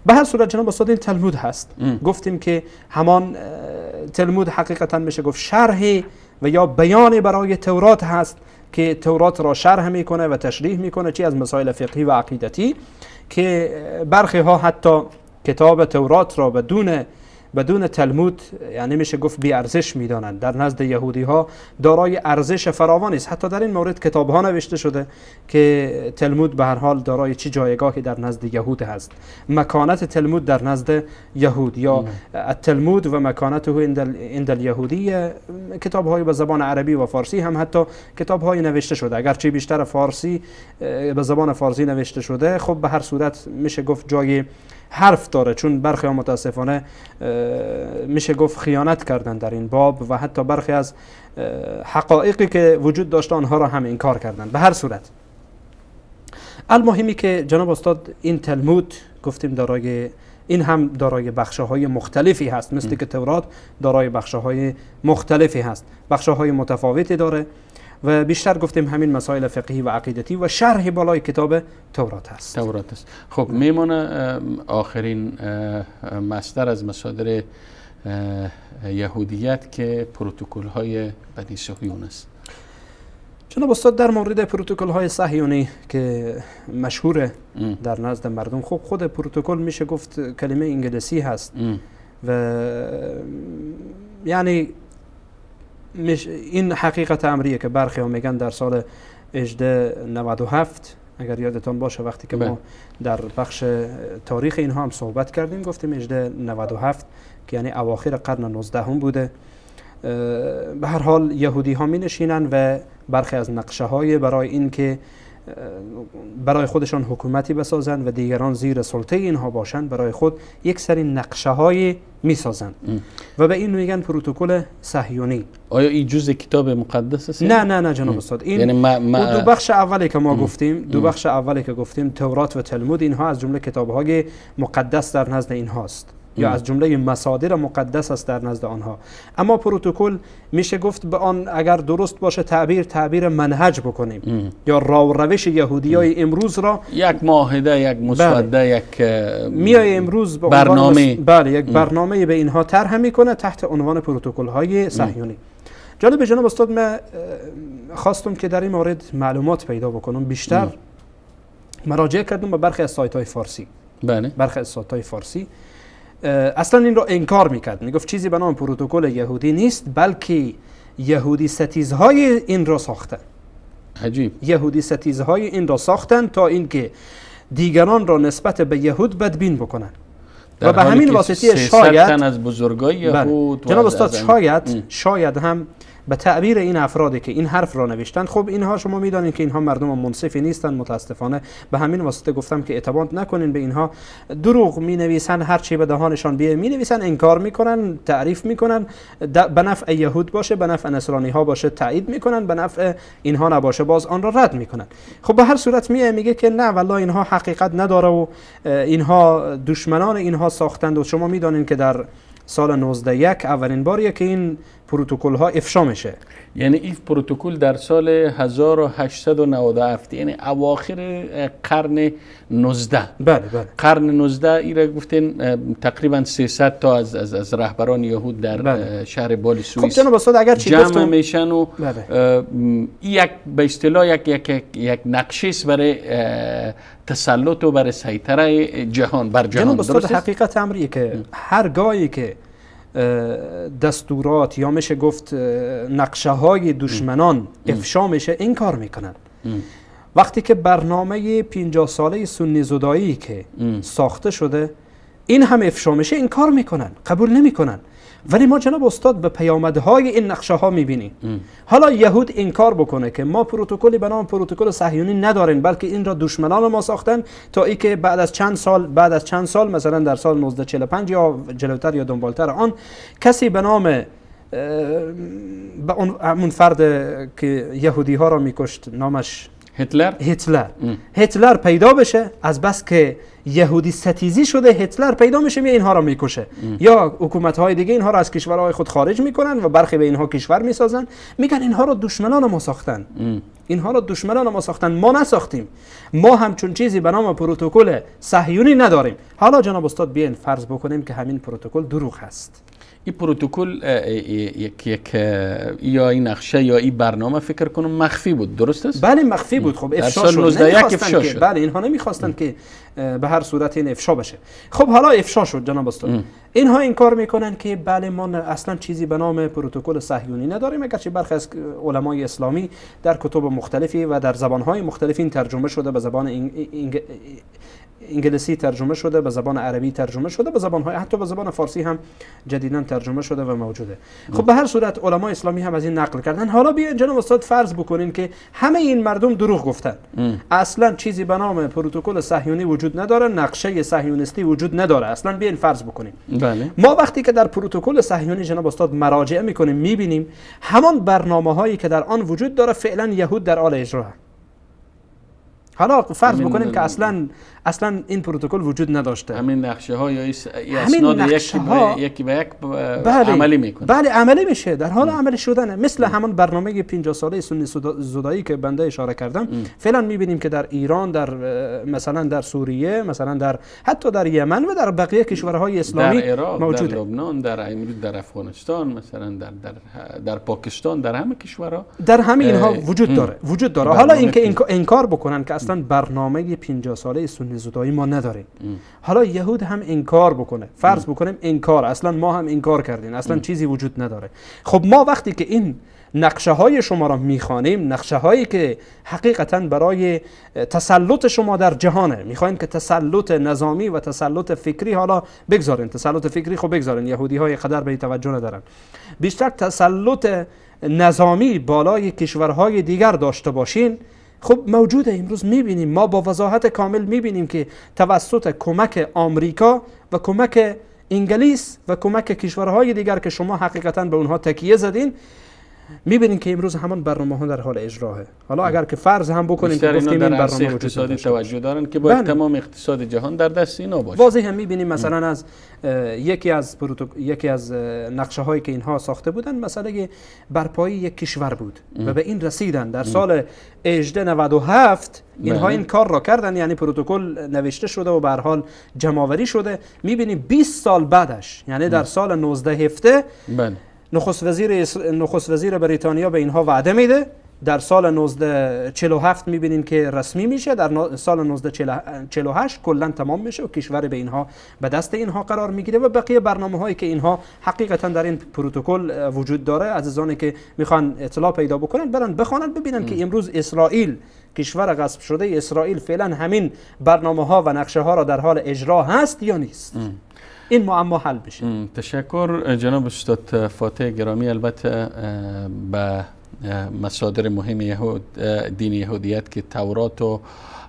به هر صورت جناب استاد این تلمود هست. گفتیم که همان تلمود حقیقتا میشه گفت شرحی و یا بیانی برای تورات هست که تورات را شرح میکنه و تشریح میکنه، چی از مسائل فقهی و عقیدتی که برخی ها حتی کتاب تورات را بدون تلمود یعنی میشه گفت بی ارزش میدانند. در نزد یهودی ها دارای ارزش فراوانی است. حتی در این مورد کتاب ها نوشته شده که تلمود به هر حال دارای چی جایگاهی در نزد یهود هست، مکانت تلمود در نزد یهود یا التلمود و مکانته عند الیهودی. کتاب های به زبان عربی و فارسی هم حتی کتاب های نوشته شده، اگرچه بیشتر فارسی به زبان فارسی نوشته شده، خب به هر صورت میشه گفت جای حرف داره، چون برخی ها متاسفانه میشه گفت خیانت کردن در این باب و حتی برخی از حقایقی که وجود داشته آنها را هم انکار کردن. به هر صورت المهمی که جناب استاد این تلمود گفتیم این هم دارای بخش‌های مختلفی هست، مثل که تورات دارای بخش‌های مختلفی هست، بخش‌های متفاوتی داره و بیشتر گفتیم همین مسائل فقهی و عقیدتی و شرح بالای کتاب تورات هست.
خب میمونه آخرین مصدر از مصادر یهودیت که پروتکل های بنی صهیون است.
جناب استاد در مورد پروتکل های صهیونی که مشهوره در نزد مردم، خب خود پروتکل میشه گفت کلمه انگلیسی هست و یعنی این حقیقت امریه که برخی ها میگن در سال 1897 اگر یادتان باشه وقتی که ما در بخش تاریخ اینها هم صحبت کردیم گفتیم 1897 که یعنی اواخر قرن 19 هم بوده. به هر حال یهودی ها می نشینن و برخی از نقشه های برای این که برای خودشان حکومتی بسازند و دیگران زیر سلطه اینها باشند، برای خود یک سری نقشه های میسازند و به این میگن پروتکل صهیونی.
آیا این جزء کتاب مقدس است؟
نه جناب استاد، این
یعنی
دو بخش اولی که ما گفتیم، دو بخش اولی که گفتیم تورات و تلمود، اینها از جمله کتاب‌های مقدس در نزد اینهاست یا از جمله مصادر مقدس است در نزد آنها. اما پروتکل میشه گفت به آن اگر درست باشه تعبیر منهج بکنیم یا روش یهودیای امروز را، یک
معاهده، یک مسوده، یک
میای امروز به
برنامه،
یک برنامه به اینها طرح میکنه تحت عنوان پروتکل های صهیونی. جناب استاد، من خواستم که در این مورد معلومات پیدا بکنم بیشتر. مراجعه کردم به برخی از سایت های فارسی.
بله.
برخی از سایت های فارسی اصلا این را انکار میکرد، میگفت چیزی به نام پروتکل یهودی نیست، بلکه یهودی ستیزهای این را ساختن.
عجیب.
یهودی ستیزهای این را ساختن تا اینکه دیگران را نسبت به یهود بدبین بکنن و به همین واسطه شاید
از بزرگای یهود
جناب استاد شاید هم به تعبیر این افرادی که این حرف را نوشتند، خب اینها شما میدانید که اینها مردم منصفی نیستند متاسفانه، به همین واسطه گفتم که اعتماد نکنین به اینها. دروغ می نویسن، هر چی به دهانشان بیه می نویسن، انکار میکنن، تعریف میکنن، به نفع یهود باشه، به نفع نصرانی ها باشه تایید میکنن، به نفع اینها نباشه باز آن را رد میکنن. خب به هر صورت میگه که نه والله اینها حقیقت نداره و اینها دشمنان اینها ساختند. و شما میدانید که در سال 1901 اولین باریه که این پروتکل ها افشا میشه.
یعنی این پروتکل در سال 1897، یعنی اواخر قرن 19.
بله.
قرن 19 ایره گفتین تقریبا 300 تا از رهبران یهود در شهر بال سوئیس
خب جناب استاد اگر چی
جمع میشن و یک به اصطلاح یک نقشه است برای تسلط و برای سیطره جهان بر جهان.
جناب استاد حقیقت امریه که هرگاهی که دستورات یا میشه گفت نقشه های دشمنان افشا میشه این کار میکنن. وقتی که برنامه 50 ساله سنی زدایی که ساخته شده این هم افشا میشه این کار میکنن، قبول نمیکنن. ولی ما جناب استاد به پیامدهای این نقشه ها میبینیم. حالا یهود انکار بکنه که ما پروتکلی به نام پروتکل صهیونی نداریم، بلکه این را دشمنان ما ساختن تا ای که بعد از چند سال مثلا در سال 1945 یا جلوتر یا دنبالتر آن کسی به نام اون فرد که یهودی ها را میکشت نامش هتلر پیدا بشه، از بس که یهودی ستیزی شده هتلر پیدا میشه اینها را میکشه. یا حکومت های دیگه اینها را از کشورهای خود خارج میکنن و برخی به اینها کشور میسازن، میگن اینها را دشمنان ما ساختن. اینها را دشمنان ما ساختن، ما نساختیم. ما همچون چیزی به نام پروتکل صهیونی نداریم. حالا جناب استاد بیاین فرض بکنیم که همین پروتکل دروغ هست.
این پروتکل یک یا این نقشه یا این برنامه فکر کنم مخفی بود، درست است؟
بله مخفی بود. خب افشا شد. بله اینها نمیخواستن که به هر صورت این افشا بشه. خب حالا افشا شد جناب استاد. اینها این کار میکنن که بله ما اصلا چیزی به نام پروتکل صهیونی نداریم، اگرچه برخی از علمای اسلامی در کتب مختلفی و در زبانهای مختلفی ترجمه شده، به زبان انگلیسی ترجمه شده، به زبان عربی ترجمه شده، به زبانهای حتی به زبان فارسی هم جدیداً ترجمه شده و موجوده. خب به هر صورت علمای اسلامی هم از این نقل کردن. حالا بیاین جناب استاد فرض بکنین که همه این مردم دروغ گفتن، اصلا چیزی به نام پروتکل صهیونی وجود نداره، نقشه صهیونیستی وجود نداره. اصلا بیاین فرض بکنیم.
بله.
ما وقتی که در پروتکل صهیونی جناب استاد مراجعه میکنیم میبینیم همان برنامه‌هایی که در آن وجود داره فعلا یهود در حال اجرا. حالا فرض بکنیم که اصلا این پروتکل وجود نداشته.
همین نقشه ها یا اسناد یکی به یک عملی میکنه.
بله عملی میشه، در حال عمل شدنه. مثل همان برنامه 50 ساله سنی زدایی که بنده اشاره کردم. فعلا میبینیم که در ایران، در مثلا در سوریه، مثلا حتی در یمن و در بقیه کشورهای اسلامی
در عراق،
موجوده.
در لبنان، در افغانستان، مثلا در پاکستان، در همه کشورها،
در همه اینها وجود داره. حالا اینکه انکار بکنن که اصلا برنامه 50 ساله سنی زدایی ما نداریم. حالا یهود هم انکار بکنه، فرض بکنیم انکار، اصلا ما هم انکار کردیم، اصلا چیزی وجود نداره. خب ما وقتی که این نقشه های شما را میخوانیم، نقشه هایی که حقیقتا برای تسلط شما در جهانه، میخواین که تسلط نظامی و تسلط فکری، حالا بگذارین تسلط فکری خب بگذارین، یهودی های قدر به توجه ندارن، بیشتر تسلط نظامی بالای کشورهای دیگر داشته باشین، خب موجوده. امروز میبینیم، ما با وضاحت کامل میبینیم که توسط کمک آمریکا و کمک انگلیس و کمک کشورهای دیگر که شما حقیقتا به اونها تکیه زدین، میبینین که امروز همان برنامه ها در حال اجراه. حالا اگر که فرض هم بکنیم که گفتیم این برنامه
اقتصادی توجه دارن که باید تمام اقتصاد جهان در دست اینا باشه.
واضح هم میبینیم مثلا از یکی از نقشه هایی که اینها ساخته بودن مسئله برپایی یک کشور بود و به این رسیدن در سال 1897 اینها این کار را کردن، یعنی پروتکل نوشته شده و به هر حال جمع‌آوری شده. میبینیم 20 سال بعدش، یعنی در سال 1917 نخست وزیر بریتانیا به اینها وعده میده، در سال 1947 میبینین که رسمی میشه، در سال 1948 کلا تمام میشه و کشور به اینها به دست اینها قرار میگیره و بقیه برنامه هایی که اینها حقیقتا در این پروتکل وجود داره. عزیزانی که میخوان اطلاع پیدا بکنن برن بخونن ببینن که امروز اسرائیل، کشور غصب شده اسرائیل، فعلا همین برنامه ها و نقشه ها را در حال اجرا هست یا نیست. این معما حل بشه.
تشکر جناب استاد فاتح گرامی. البته به مصادر مهم دین یهودیت که تورات و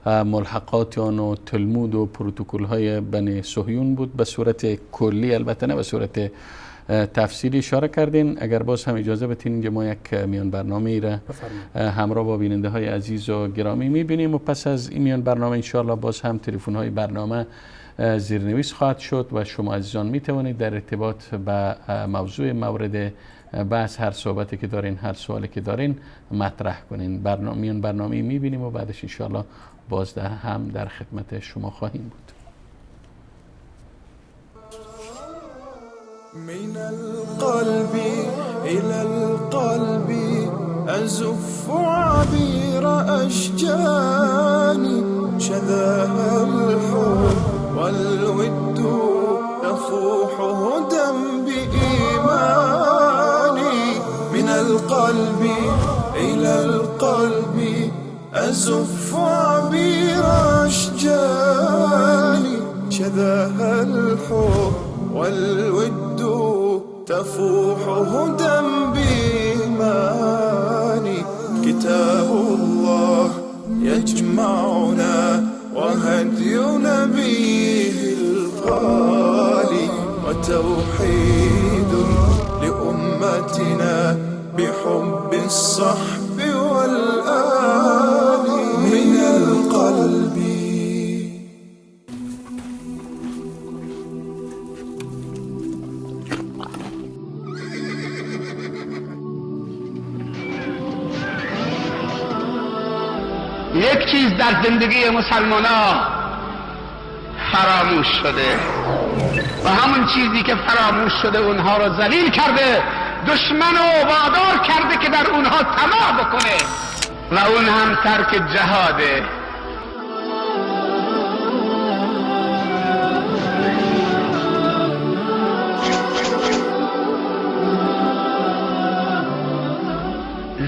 ملحقات آن و تلمود و پروتکل های بنی صهیون بود به صورت کلی، البته نه به صورت تفصیلی اشاره کردین. اگر باز هم اجازه بدین که ما یک میان برنامه ای را همراه با بیننده های عزیز و گرامی میبینیم و پس از این میان برنامه انشاءالله باز هم تلفن های برنامه زیرنویس خواهد شد و شما عزیزان می توانید در ارتباط به موضوع مورد بحث هر صحبتی که دارین، هر سوالی که دارین مطرح کنین. برنامه می بینیم و بعدش انشاءالله باز هم در خدمت شما خواهیم بود.
من القلب إلى القلب أزف عبير أشجاني شذاها الحب والود يفوح هدى بإيماني. من القلب إلى القلب أزف عبير أشجاني شذاها الحب والود تفوح هدى بإيماني. كتاب الله يجمعنا وهدي نبيه الغالي وتوحيد لأمتنا بحب الصحب والآل. من القلب
یک چیز در زندگی مسلمانان فراموش شده و همون چیزی که فراموش شده اونها رو ذلیل کرده، دشمن رو وادار کرده که در اونها طمع بکنه و اون هم ترک جهاده.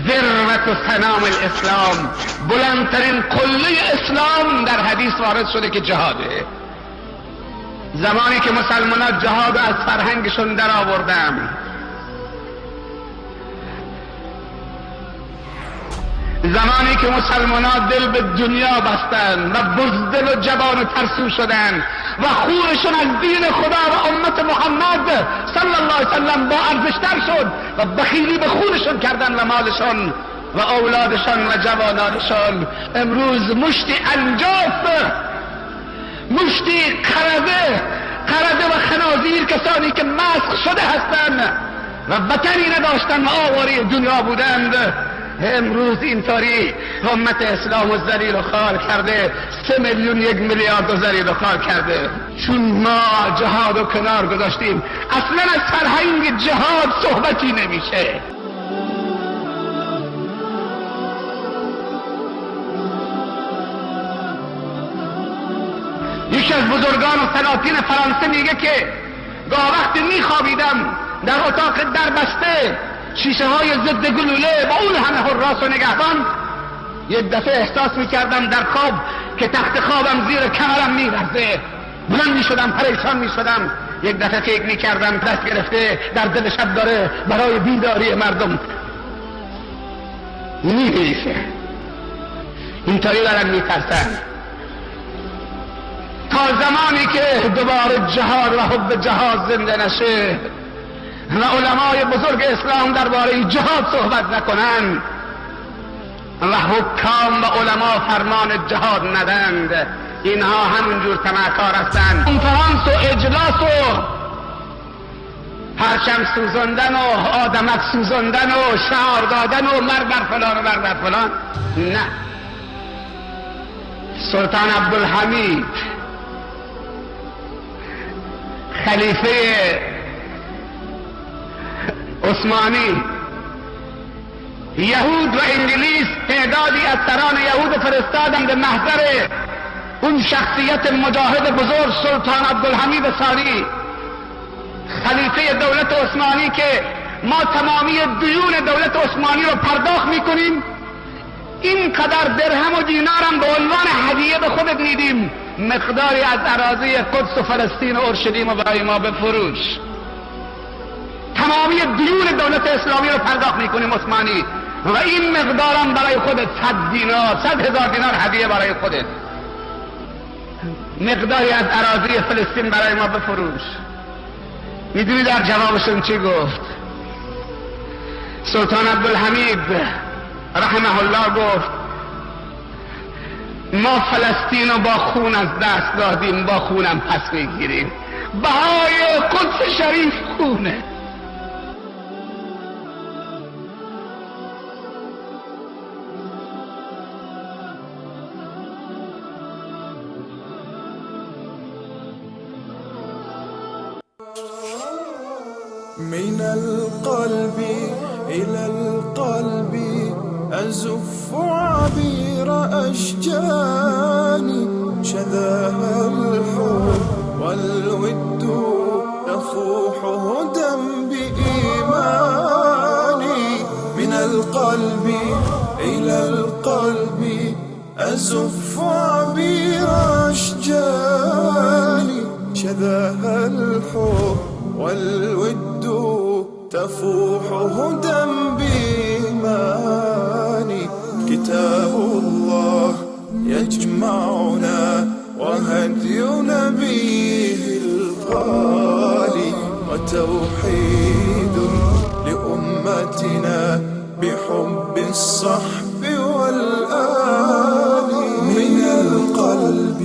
ذروت سنام الاسلام، بلندترین قله اسلام در حدیث وارد شده که جهاده. زمانی که مسلمانان جهاد از فرهنگشون در آوردن، زمانی که مسلمانان دل به دنیا بستن و بزدل و جبان و ترسو شدن و خونشون از دین خدا و امت محمد صلی الله علیه وسلم با ارزشتر شد و بخیلی به خونشون کردن و مالشون و اولادشان و جوانانشان، امروز مشتی انجاف، مشتی قرده و خنازیر، کسانی که مسخ شده هستند و وطنی نداشتن و آواره دنیا بودند، امروز اینطوری امت اسلام و ذلیل و خوار کرده. 3 میلیون 1 میلیارد و ذلیل و خوار کرده. چون ما جهاد و کنار گذاشتیم، اصلا از فرهنگ جهاد صحبتی نمیشه. یکی از بزرگان و سلاطین فرانسه میگه که گاه وقتی میخوابیدم در اتاق دربسته، شیشه های ضد گلوله با اون همه حراس و نگهبان، یک دفعه احساس میکردم در خواب که تخت خوابم زیر کمرم میلرزه. بلند میشدم، پریشان میشدم. یک دفعه فکر میکردم دست گرفته در دل شب داره برای بیداری مردم می‌نویسه. اینطوری دارن میترسن. تا تا زمانی که دوباره جهاد و حب جهاد زنده نشه و علمای بزرگ اسلام درباره جهاد صحبت نکنند و حکام و علما فرمان جهاد ندند، اینها همونجور طمعکار هستند. کنفرانس و اجلاس و پرچم سوزاندن و آدمک سوزاندن و شعار دادن و مر بر فلان و مر بر فلان، نه. سلطان عبدالحمید خلیفه عثمانی یهود و انگلیس تعدادی از سران یهود فرستادند به محضر اون شخصیت مجاهد بزرگ سلطان عبدالحمید ثانی خلیفه دولت عثمانی که ما تمامی دیون دولت عثمانی رو پرداخت میکنیم، این قدر درهم و دینارم به عنوان هدیه به خودت میدیم، مقداری از اراضی قدس و فلسطین و اورشلیم و برای ما بفروش. تمامی دیون دولت اسلامی رو پرداخت میکنیم عثمانی و این مقدارم برای خودت 100 دینار 100,000 دینار هدیه برای خودت، مقداری از اراضی فلسطین برای ما بفروش. میدونی در جوابشون چی گفت؟ سلطان عبدالحمید رحمه الله گفت ما فلسطین رو با خون از دست دادیم، با خونم پس میگیریم، بهای قدس شریف خونه.
من القلب إلى القلب أزف عبير أشجاني، شذاها الحب والود يفوح هدى بإيماني. من القلب إلى القلب أزف عبير أشجاني، شذاها الحب والود تفوح هدى بإيماني. كتاب الله يجمعنا وهدي نبيه الغالي، وتوحيد لأمتنا بحب الصحب والآل. من القلب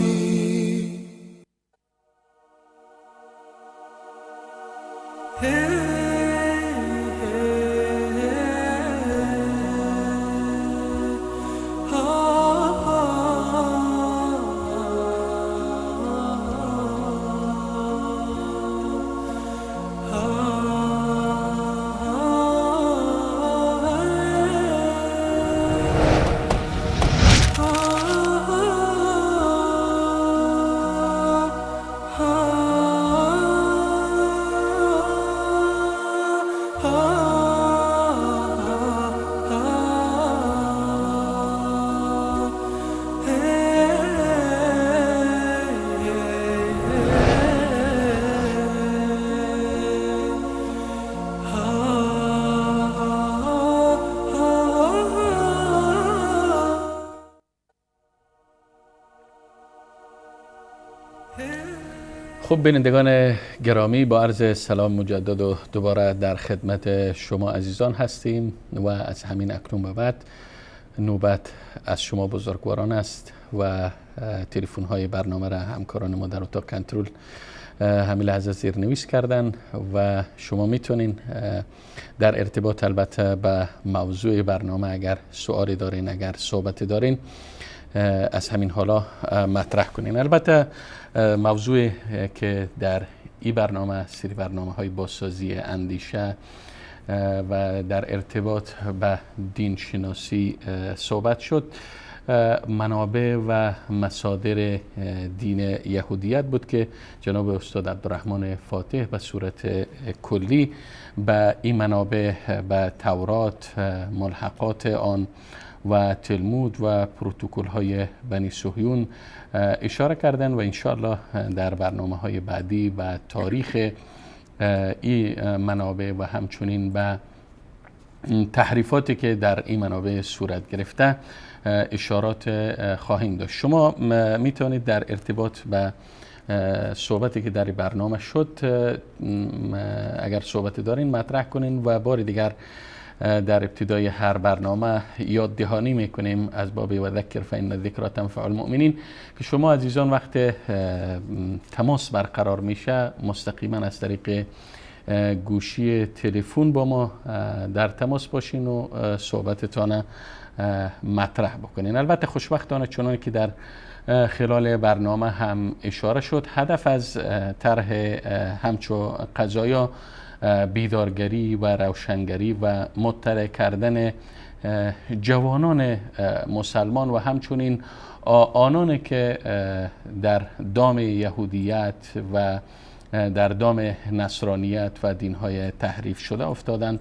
خب بینندگان گرامی، با عرض سلام مجدد و دوباره در خدمت شما عزیزان هستیم و از همین اکنون به بعد نوبت از شما بزرگواران است و تلفن های برنامه را همکاران ما در اتاق کنترل همین لحظه زیرنویس کردن و شما میتونین در ارتباط البته به موضوع برنامه اگر سوالی دارین، اگر صحبتی دارین، از همین حالا مطرح کنین. البته موضوع که در این برنامه سری برنامه های بازسازی اندیشه و در ارتباط به دین شناسی صحبت شد، منابع و مصادر دین یهودیت بود که جناب استاد عبدالرحمن فاتح به صورت کلی به این منابع، به تورات، ملحقات آن و تلمود و پروتکل های بنی صهیون اشاره کردن و انشاءالله در برنامه های بعدی و تاریخ این منابع و همچنین به تحریفاتی که در این منابع صورت گرفته اشارات خواهیم داشت. شما میتونید در ارتباط به صحبتی که در برنامه شد اگر صحبت دارین مطرح کنین و بار دیگر در ابتدای هر برنامه یاد دهانی میکنیم از باب و ذکر فإن الذکر تنفع المؤمنین که شما عزیزان وقت تماس برقرار میشه مستقیما از طریق گوشی تلفن با ما در تماس باشین و صحبتتان مطرح بکنین. البته خوشبختانه چنانکه که در خلال برنامه هم اشاره شد هدف از طرح همچو قضایا بیدارگری و روشنگری و مطلع کردن جوانان مسلمان و همچنین آنانی که در دام یهودیت و در دام نصرانیت و دینهای تحریف شده افتادن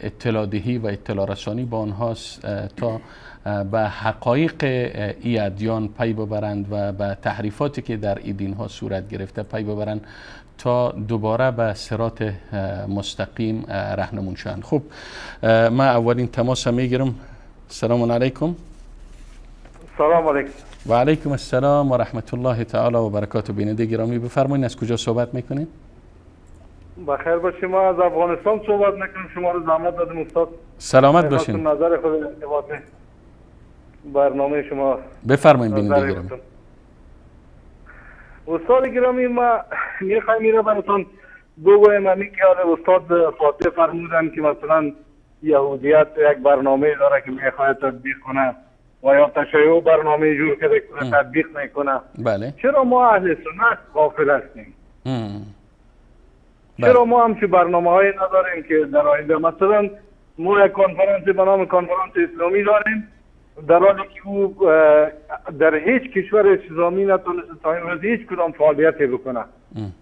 اطلاع دهی و اطلاع رسانی با آنهاست تا به حقایق ای ادیان پی ببرند و به تحریفاتی که در این دینها صورت گرفته پی ببرند تا دوباره به صراط مستقیم رهنمون شوند. خب من اولین تماس میگیرم. السلام علیکم.
سلام علیکم.
و علیکم السلام و رحمت الله تعالی و برکاته. بیننده گرامی بفرمایید از کجا صحبت میکنید؟
بخیر باشید. ما از افغانستان صحبت میکنیم. شما رو زحمت دادیم استاد.
سلامت باشین.
نظر خود ارتباط برنامه شما
بفرمایید بیننده گرامی.
استاد گرامی ما میخوایم میره براتون بگویم همین که استاد فاتح فرمودن که مثلا یهودیت یک برنامه داره که میخواد تطبیق کنه و یا تشیع برنامه جور کرده که تطبیق میکنه.
بله.
چرا ما اهل سنت غافل هستیم؟ چرا ما همچه برنامه های نداریم که در آینده مثلا ما یک کنفرانس به نام کنفرانس اسلامی داریم در حالی که او در هیچ کشور اسلامی نتونسته تا این روز هیچ کدام فعالیتی بکنه.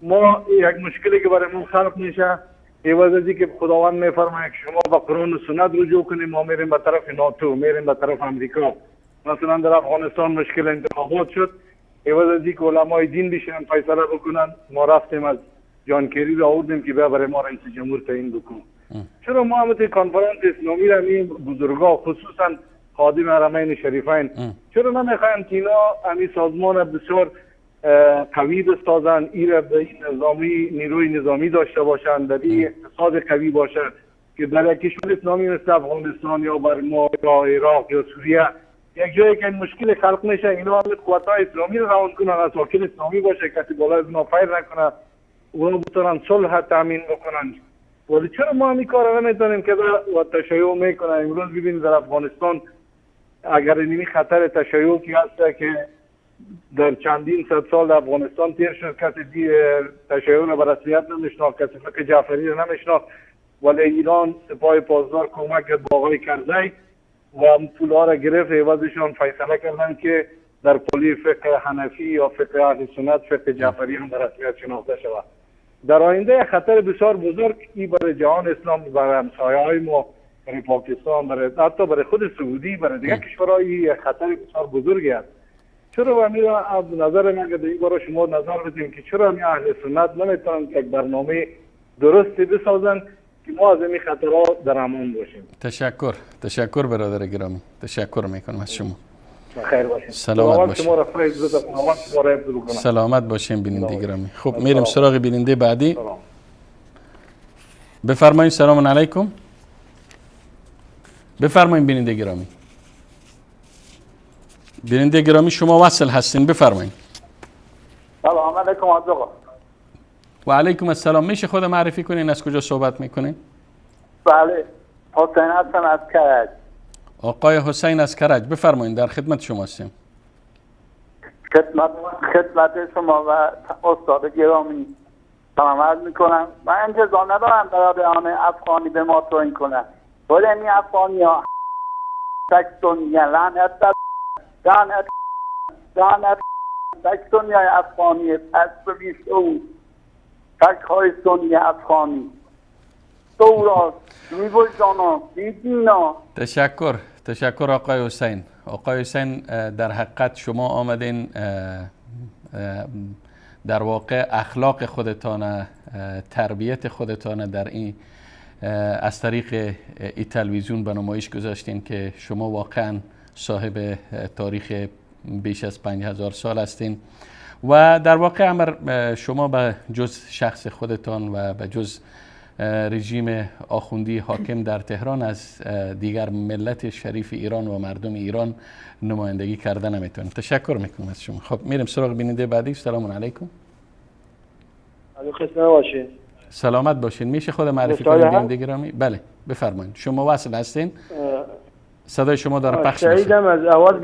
ما یک مشکلی که برای ما خلق میشه عوض از اینکه خداوند میفرماید که شما به قرآن و سنت رجوع کنیم ما میریم به طرف ناتو، میریم به طرف امریکا. مثلا در افغانستان مشکل انتخابات شد عوض از اینکه علمای دین بشینن فیصله بکنن ما رفتیم از جان کری را آوردیم که بیا برای ما رئیس جمهور تعیین بکن. چرا ما هم کنفرانس اسلامی را می بزرگا خصوصا خادم حرمین شریفین چرا نمیخوایم که اینا همین سازمان بسیار قوی بسازن، ایره به این نظامی نیروی نظامی داشته باشن، در این اقتصاد قوی باشن که در یک کشور اسلامی مثل افغانستان یا برما یا عراق یا سوریه یک جایی که این مشکل خلق میشه اینا هم قوت‌های اسلامی رو روان کنن، اساکین اسلامی باشه کسی بالای اونا فیر نکنه، اونا بتونن صلح تامین بکنن. ولی چرا ما همین کار نمیتونیم که و تشیع میکنن؟ امروز ببینید در افغانستان اگر اینی خطر تشیع کی هست که در چندین صد سال افغانستان تیر شد کسی تشیع رو به رسمیت نمیشناخت، کسی فقه جعفری رو نمیشناخت، ولی ایران سپاه پاسدار کمک کرد با آقای کرزی و پولها را گرفت عوضشان فیصله کردن که در پلی فقه حنفی یا فقه اهل سنت فقه جعفری هم به رسمیت شناخته شود. در آینده خطر بسیار بزرگ ای برای جهان اسلام، برای همسایه‌های ما، برای پاکستان، برای حتی برای خود سعودی، برای دیگر کشورهای خطر بسیار بزرگی است. چرا و میرا از نظر من که این برای شما نظر بدیم که چرا می اهل سنت نمیتونن یک برنامه درستی بسازن که ما از این خطرات در امان باشیم؟
تشکر برادر گرامی، تشکر میکنم از شما.
خیر باشین.
سلامت باشین بیننده گرامی. خب میریم سراغ بیننده بعدی. بفرمایید. سلام علیکم. بفرمایید بیننده گرامی. بیننده گرامی شما وصل هستین، بفرمایید.
سلام علیکم آقا.
و علیکم السلام. میشه خود معرفی کنین از کجا صحبت میکنین؟
بله حسین هستم از کرج.
آقای حسین از کرج بفرمایید، در خدمت شما هستیم.
خدمت شما و استاد گرامی سلام عرض میکنم. من انتظار ندارم برادران افغانی به ما توهین کنن، ولی این افغانی ها سکسونی لعنت سکسونی های افغانی پس بویست او سک های سونی افغانی دورا میبوی جانا بیدینا.
تشکر آقای حسین. آقای حسین در حقیقت شما آمدین در واقع اخلاق خودتان، تربیت خودتان در این از طریق این تلویزیون به نمایش گذاشتین که شما واقعا صاحب تاریخ بیش از 5000 سال هستین و در واقع امر شما به جز شخص خودتان و به جز رژیم آخوندی حاکم در تهران از دیگر ملت شریف ایران و مردم ایران نمایندگی کرده نمیتونید. تشکر میکنم از شما. خب میریم سراغ بیننده بعدی. سلام علیکم. سلامت باشین. میشه خود معرفی کنید بیننده گرامی؟ بله بفرمایید. شما وصل هستین؟ صدای شما داره پخش میشه.
سعیدم از آواز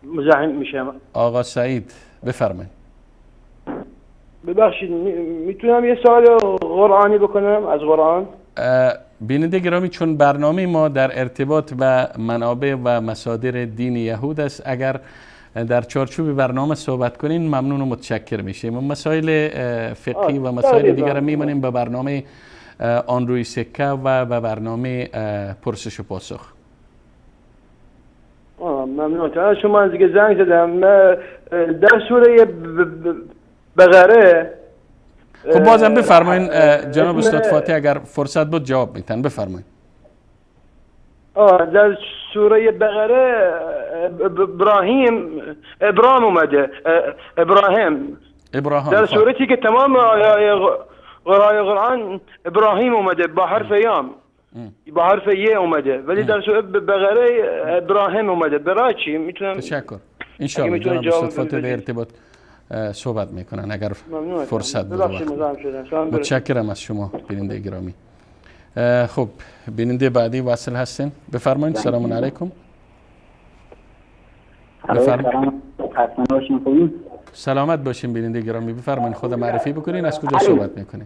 مزاحم میشم.
آقا سعید بفرمایید.
ببخشید میتونم یه سوال قرآنی بکنم از قرآن؟
بیننده گرامی، چون برنامه ما در ارتباط به منابع و مصادر دین یهود است، اگر در چارچوب برنامه صحبت کنین ممنون و متشکر میشیم. مسائل فقهی و مسائل دیگر میمونیم به برنامه آن روی سکه و به برنامه پرسش و پاسخ.
ممنون. شما از دیگه زنگ زدم در سوره بقره.
خب بازم بفرمایین جناب استاد فاتح، اگر فرصت بود جواب میتن. بفرمایین.
در سوره بقره ابراهیم اومده. ابراهیم در سورتی که تمام قرآن ابراهیم اومده با حرف یام، با حرف یه اومده، ولی در سوره بقره ابراهیم اومده. برای چی؟ میتونم؟
تشکر. ان شاء الله جناب استاد فاتح در ارتباط صحبت میکنن اگر فرصت بود. متشکرم از شما بیننده گرامی. خب بیننده بعدی واصل هستین. بفرمایید. سلام علیکم. سلامت باشین بیننده گرامی. بفرمایید خود معرفی بکنین، از کجا صحبت میکنین؟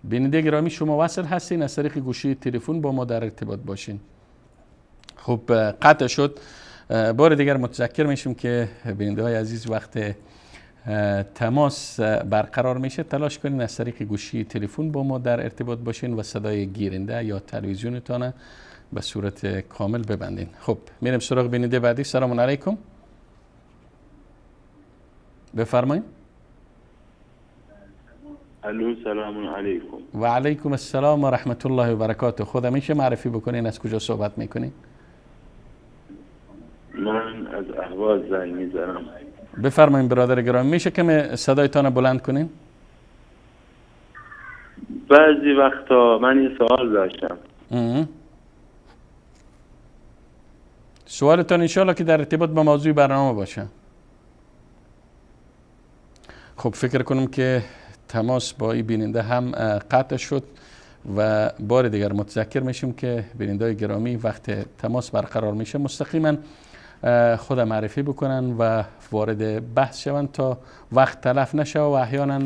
بیننده گرامی شما واصل هستین، از طریق گوشی تلفن با ما در ارتباط باشین. خب قطع شد. بار دیگر متذکر میشیم که بیننده های عزیز وقت تماس برقرار میشه تلاش کنین از طریق گوشی تلفن با ما در ارتباط باشین و صدای گیرنده یا تلویزیونتان به صورت کامل ببندین. خب میریم سراغ بیننده بعدی. سلام علیکم. بفرمایید.
الو سلام علیکم.
و علیکم السلام و رحمت الله و برکاته. خود میشه معرفی بکنین از کجا صحبت میکنین؟
من از اهواز زنگ میزنم.
بفرمایید برادر گرامی. میشه که صدایتان بلند کنین؟
بعضی وقتا من یه سوال داشتم.
سوالتان انشاءالله که در ارتباط با موضوع برنامه باشه. خب فکر کنم که تماس با این بیننده هم قطع شد و بار دیگر متذکر میشیم که بیننده‌های گرامی وقت تماس برقرار میشه مستقیما خود معرفی بکنن و وارد بحث شوند تا وقت تلف نشه و احیانا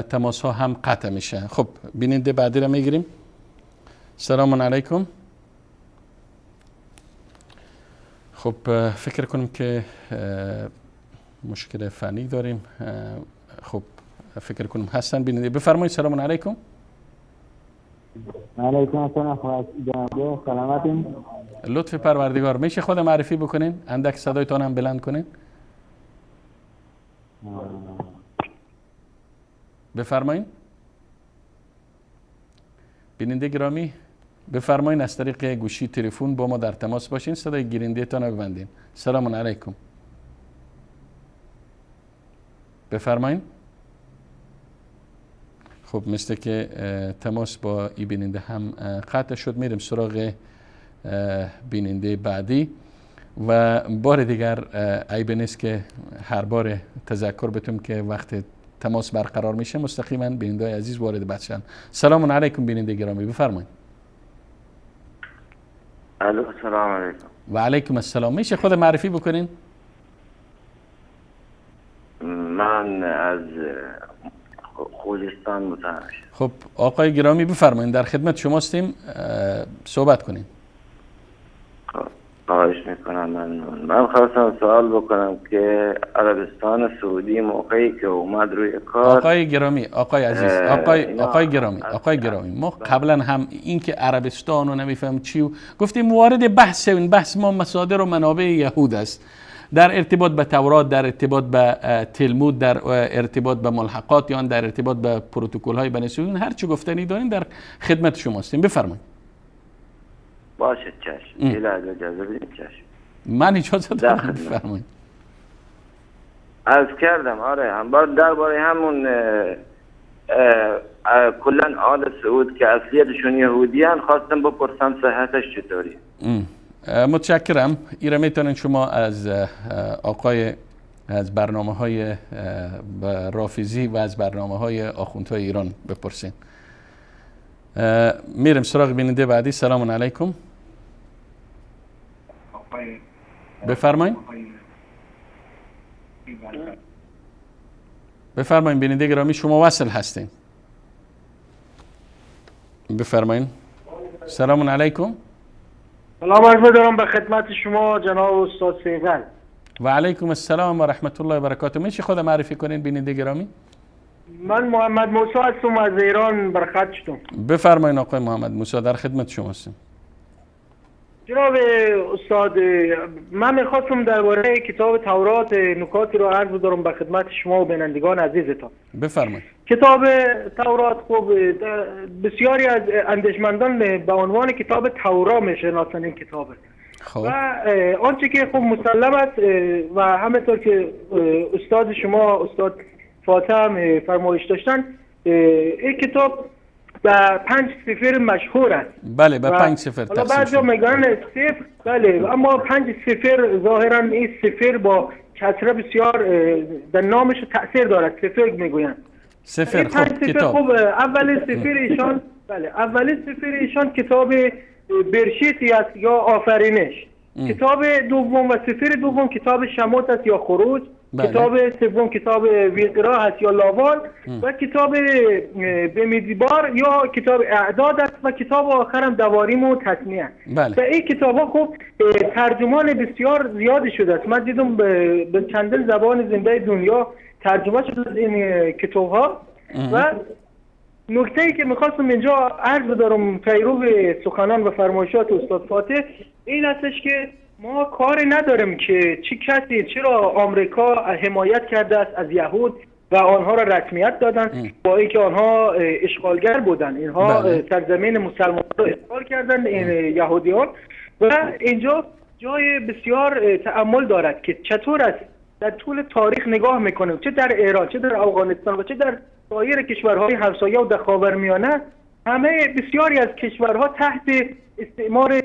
تماس ها هم قطع میشه. خب بیننده بعدی را میگیریم. سلام علیکم. خب فکر کنم که مشکل فنی داریم. خب فکر کنم هستن بیننده. بفرمایید. سلام علیکم.
علیکم السلام. جناب سلامتین.
لطف پروردگار میشه خود معرفی بکنین؟ اندک صدایتان هم بلند کنین. بفرمایید. بیننده گرامی بفرمایید از طریق گوشی تلفن با ما در تماس باشین، صدای گیرنده تان رو ببندین. سلام علیکم. بفرمایید. خب مثل که تماس با ای بیننده هم قطع شد. میریم سراغ بیننده بعدی و بار دیگر عیب نیست که هر بار تذکر بتونم که وقت تماس برقرار میشه مستقیما بیننده عزیز وارد بحث شن. سلام علیکم بیننده گرامی. بفرمایید.
الو سلام علیکم.
و علیکم السلام. میشه خود معرفی بکنین؟
من از خوزستان متهم.
خب آقای گرامی بفرمایید، در خدمت شما هستیم، صحبت کنین.
خواهش میکنم. من خواستم سوال بکنم که عربستان سعودی موقعی که اومد روی کار،
آقای گرامی، آقای عزیز، آقای گرامی ما قبلا هم این که عربستان و نمیفهم چی و گفتیم وارد بحث این بحث ما مصادر و منابع یهود است، در ارتباط به تورات، در ارتباط به تلمود، در ارتباط به ملحقات یا در ارتباط به پروتکل های بنی اسرائیل، هر چی گفتنی دارین در خدمت شما هستیم. بفرمایید.
باشه چشم. یه لحظه اجازه بدید. چشم.
من اجازه دارم بفرمایید.
عرض کردم آره هم درباره همون کلا آل سعود که اصلیتشون یهودیان خواستم بپرسم صحتش چطوری.
متشکرم. ایره میتونین شما از آقای از برنامه‌های رافیزی و از برنامه‌های آخوندهای ایران بپرسین. میرم سراغ بیننده بعدی. سلام علیکم. بفرمایید. بفرمایید بیننده گرامی، شما وصل هستین. بفرمایید. سلام علیکم.
سلام عرض دارم به خدمت شما جناب استاد سیغل.
و علیکم السلام و رحمت الله و برکاته. میشه خود معرفی کنین بیننده گرامی؟
من محمد موسی هستم، از ایران برخط شدم.
بفرمایید آقای محمد موسی، در خدمت شما هستم.
جناب استاد، من میخواستم درباره کتاب تورات نکاتی رو عرض دارم به خدمت شما و بینندگان عزیزتان.
بفرمایید.
کتاب تورات خب بسیاری از اندیشمندان به عنوان کتاب تورا میشناسن این کتابه.
خب.
و آنچه که خب مسلم است و همینطور که استاد شما استاد فاتح هم فرمایش داشتن، این کتاب به 5 سفر مشهور است.
بله به 5 سفر
حالا بعضیا میگن صفر، بله، اما 5 سفر ظاهرا این سفر با کسره بسیار در نامش تاثیر دارد. سفر میگوین
سفر. خب کتاب
خب اول سفر ایشان، بله اول سفر ایشان کتاب برشیتی است یا آفرینش. کتاب دوم و سفر دوم کتاب شموت است یا خروج. بله. کتاب سوم کتاب ویقرا است یا لاوال. و کتاب بمیدبار یا کتاب اعداد است و کتاب آخرم دواریم و تسمیه است.
بله.
و این کتاب ها خب ترجمان بسیار زیادی شده است. من دیدم به چندین زبان زنده دنیا ترجمه شده از این کتاب ها. و نکته ای که میخواستم اینجا عرض بدارم پیرو سخنان و فرمایشات استاد فاتح این استش که ما کاری نداریم که چه کسی چرا آمریکا حمایت کرده است از یهود و آنها را رسمیت دادن با اینکه آنها اشغالگر بودن. اینها سرزمین مسلمانان را اشغال کردن این یهودیان. و اینجا جای بسیار تأمل دارد که چطور است در طول تاریخ نگاه میکنیم، چه در ایران چه در افغانستان و چه در سایر کشورهای همسایه و در خاورمیانه، همه بسیاری از کشورها تحت استعمار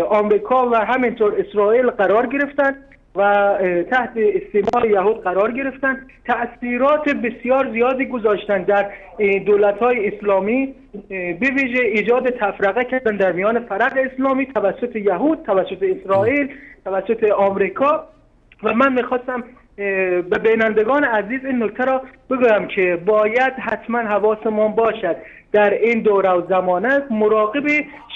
آمریکا و همینطور اسرائیل قرار گرفتند و تحت استعمار یهود قرار گرفتند. تأثیرات بسیار زیادی گذاشتند در دولت‌های اسلامی، به ویژه ایجاد تفرقه کردن در میان فرق اسلامی توسط یهود، توسط اسرائیل، توسط آمریکا. و من میخواستم به بینندگان عزیز این نکته را بگویم که باید حتما حواسمون باشد در این دوره و زمانه مراقب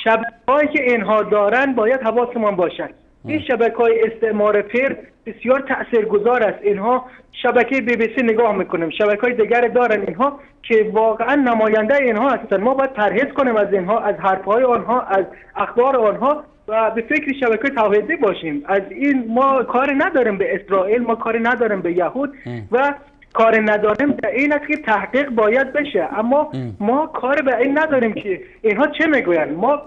شبکه‌هایی که اینها دارن باید حواسمون باشد. این شبکه‌های استعمار پیر بسیار تاثیرگذار است. اینها شبکه BBC نگاه میکنیم، شبکه‌های دیگر دارن اینها که واقعا نماینده اینها هستند. ما باید پرهیز کنیم از اینها، از حرف‌های آنها، از اخبار آنها و به فکر شبکه توحیدی باشیم. از این ما کار نداریم به اسرائیل، ما کار نداریم به یهود و کار نداریم در این است که تحقیق باید بشه، اما ما کار به این نداریم که اینها چه میگوین. ما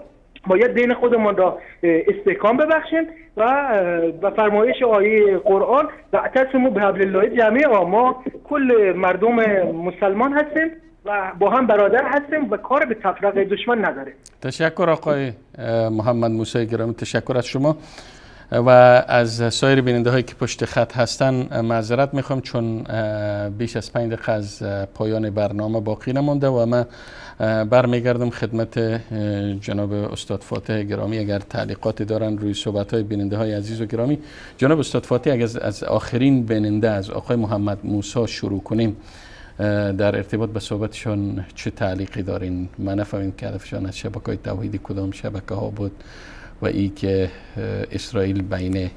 باید دین خودمون را استحکام ببخشیم و فرمایش آیه قرآن واعتصموا بحبل الله جمیعا، ما کل مردم مسلمان هستیم و با هم برادر هستیم و کار به تفرقه دشمن نداره.
تشکر آقای محمد موسی گرامی، تشکر از شما و از سایر بیننده هایی که پشت خط هستن. معذرت میخوام چون بیش از 5 دقیقه از پایان برنامه باقی نمونده و من برمیگردم خدمت جناب استاد فاتح گرامی اگر تعلیقاتی دارن روی صحبت های بیننده های عزیز و گرامی. جناب استاد فاتح اگر از آخرین بیننده از آقای محمد موسی شروع کنیم، در ارتباط به صحبتشان چه تعلیقی دارین؟ من نفهمیم که هدفشان از شبکه‌های توحیدی کدام شبکه ها بود و ای که اسرائیل بین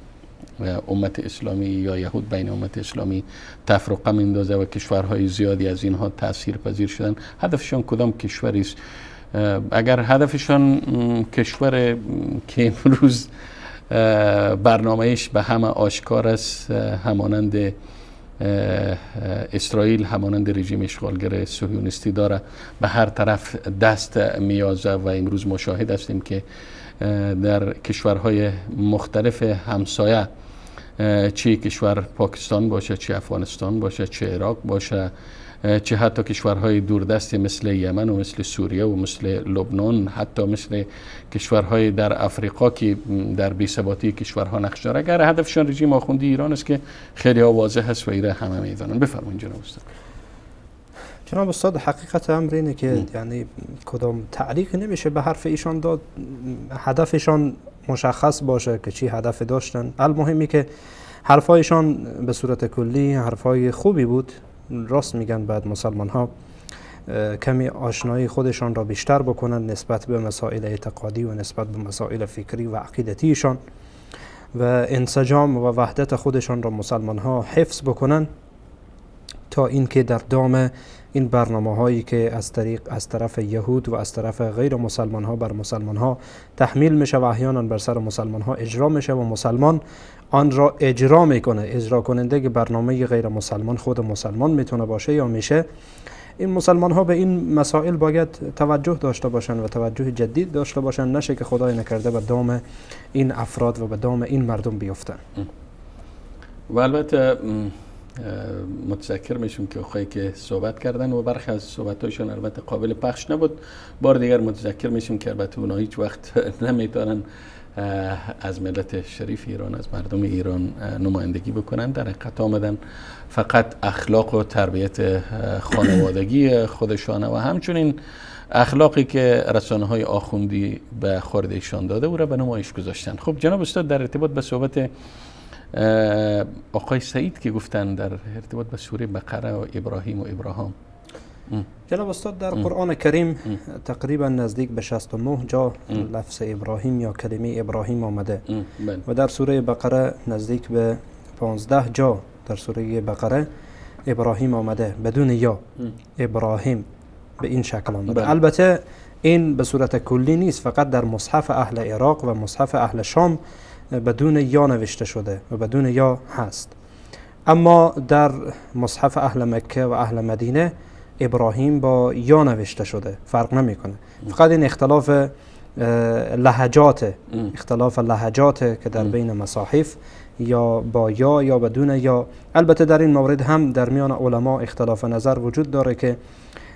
امت اسلامی یا یهود بین امت اسلامی تفرقه میندازه و کشورهای زیادی از اینها تأثیر پذیر شدن. هدفشان کدام کشوری است؟ اگر هدفشان کشور که امروز برنامهش به همه آشکار است، همانند اسرائیل همانند رژیم اشغالگر صهیونیستی داره به هر طرف دست میازه و امروز مشاهد هستیم که در کشورهای مختلف همسایه، چه کشور پاکستان باشه، چه افغانستان باشه، چه عراق باشه، چه حتی کشورهای دوردست مثل یمن و مثل سوریه و مثل لبنان، حتی مثل کشورهای در افریقا که در بی‌ثباتی کشورها نقش داره، اگر هدفشان رژیم آخوندی ایران است که خیلی واضح هست و ایره همه میدانن. بفرمایید جناب استاد.
جناب استاد، حقیقت امر اینه که یعنی کدام تعلیق نمیشه به حرف ایشان داد، هدفشان مشخص باشه که چی هدف داشتن. المهمی که حرفایشان به صورت کلی حرفای خوبی بود. راست میگن بعد مسلمان ها کمی آشنایی خودشان را بیشتر بکنن نسبت به مسائل اعتقادی و نسبت به مسائل فکری و عقیدتیشان و انسجام و وحدت خودشان را مسلمان ها حفظ بکنن، تا اینکه در دام این برنامه هایی که از طرف یهود و از طرف غیر مسلمان ها بر مسلمان ها تحمیل میشه و احیانا بر سر مسلمان ها اجرا میشه و مسلمان آن را اجرا میکنه، اجرا کننده که برنامه غیر مسلمان خود مسلمان میتونه باشه یا میشه، این مسلمان ها به این مسائل باید توجه داشته باشن و توجه جدید داشته باشن، نشه که خدای نکرده به دام این افراد و به دام این مردم بیفتن.
و البته متذکر میشم که آقایی که صحبت کردن و برخی از صحبتایشان البته قابل پخش نبود، بار دیگر متذکر میشم که البته اونا هیچ وقت نمیتونن از ملت شریف ایران، از مردم ایران نمایندگی بکنن. در حقیقت آمدن فقط اخلاق و تربیت خانوادگی خودشانه و همچنین اخلاقی که رسانه های آخوندی به خورد ایشان داده او را به نمایش گذاشتن. خب جناب استاد، در ارتباط به صحبت آقای سعید که گفتن در ارتباط به سوره بقره و ابراهیم و ابراهام،
جناب استاد در قرآن کریم تقریبا نزدیک به 69 جا لفظ ابراهیم یا کلمه ابراهیم آمده و در سوره بقره نزدیک به 15 جا در سوره بقره ابراهیم آمده بدون یا، ابراهیم به این شکل آمده. البته این به صورت کلی نیست، فقط در مصحف اهل عراق و مصحف اهل شام بدون یا نوشته شده و بدون یا هست، اما در مصحف اهل مکه و اهل مدینه ابراهیم با یا نوشته شده، فرق نمیکنه. فقط این اختلاف لهجات که در بین مصاحف یا با یا بدون یا. البته در این مورد هم در میان علما اختلاف نظر وجود داره که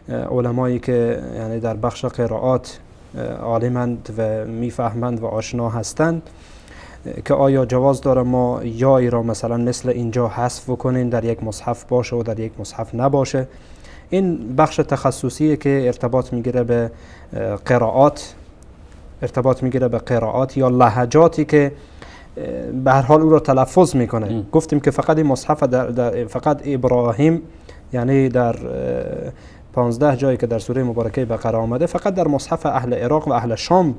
علمایی که یعنی در بخش قرائات عالمند و میفهمند و آشنا هستند که آیا جواز داره ما یایی را مثلا مثل اینجا حذف کنین، در یک مصحف باشه و در یک مصحف نباشه. این بخش تخصصیه که ارتباط میگیره به قرائات، یا لهجاتی که به هر حال او را تلفظ میکنه. گفتیم که فقط این مصحف فقط ابراهیم یعنی در 15 جایی که در سوره مبارکه بقره آمده فقط در مصحف اهل عراق و اهل شام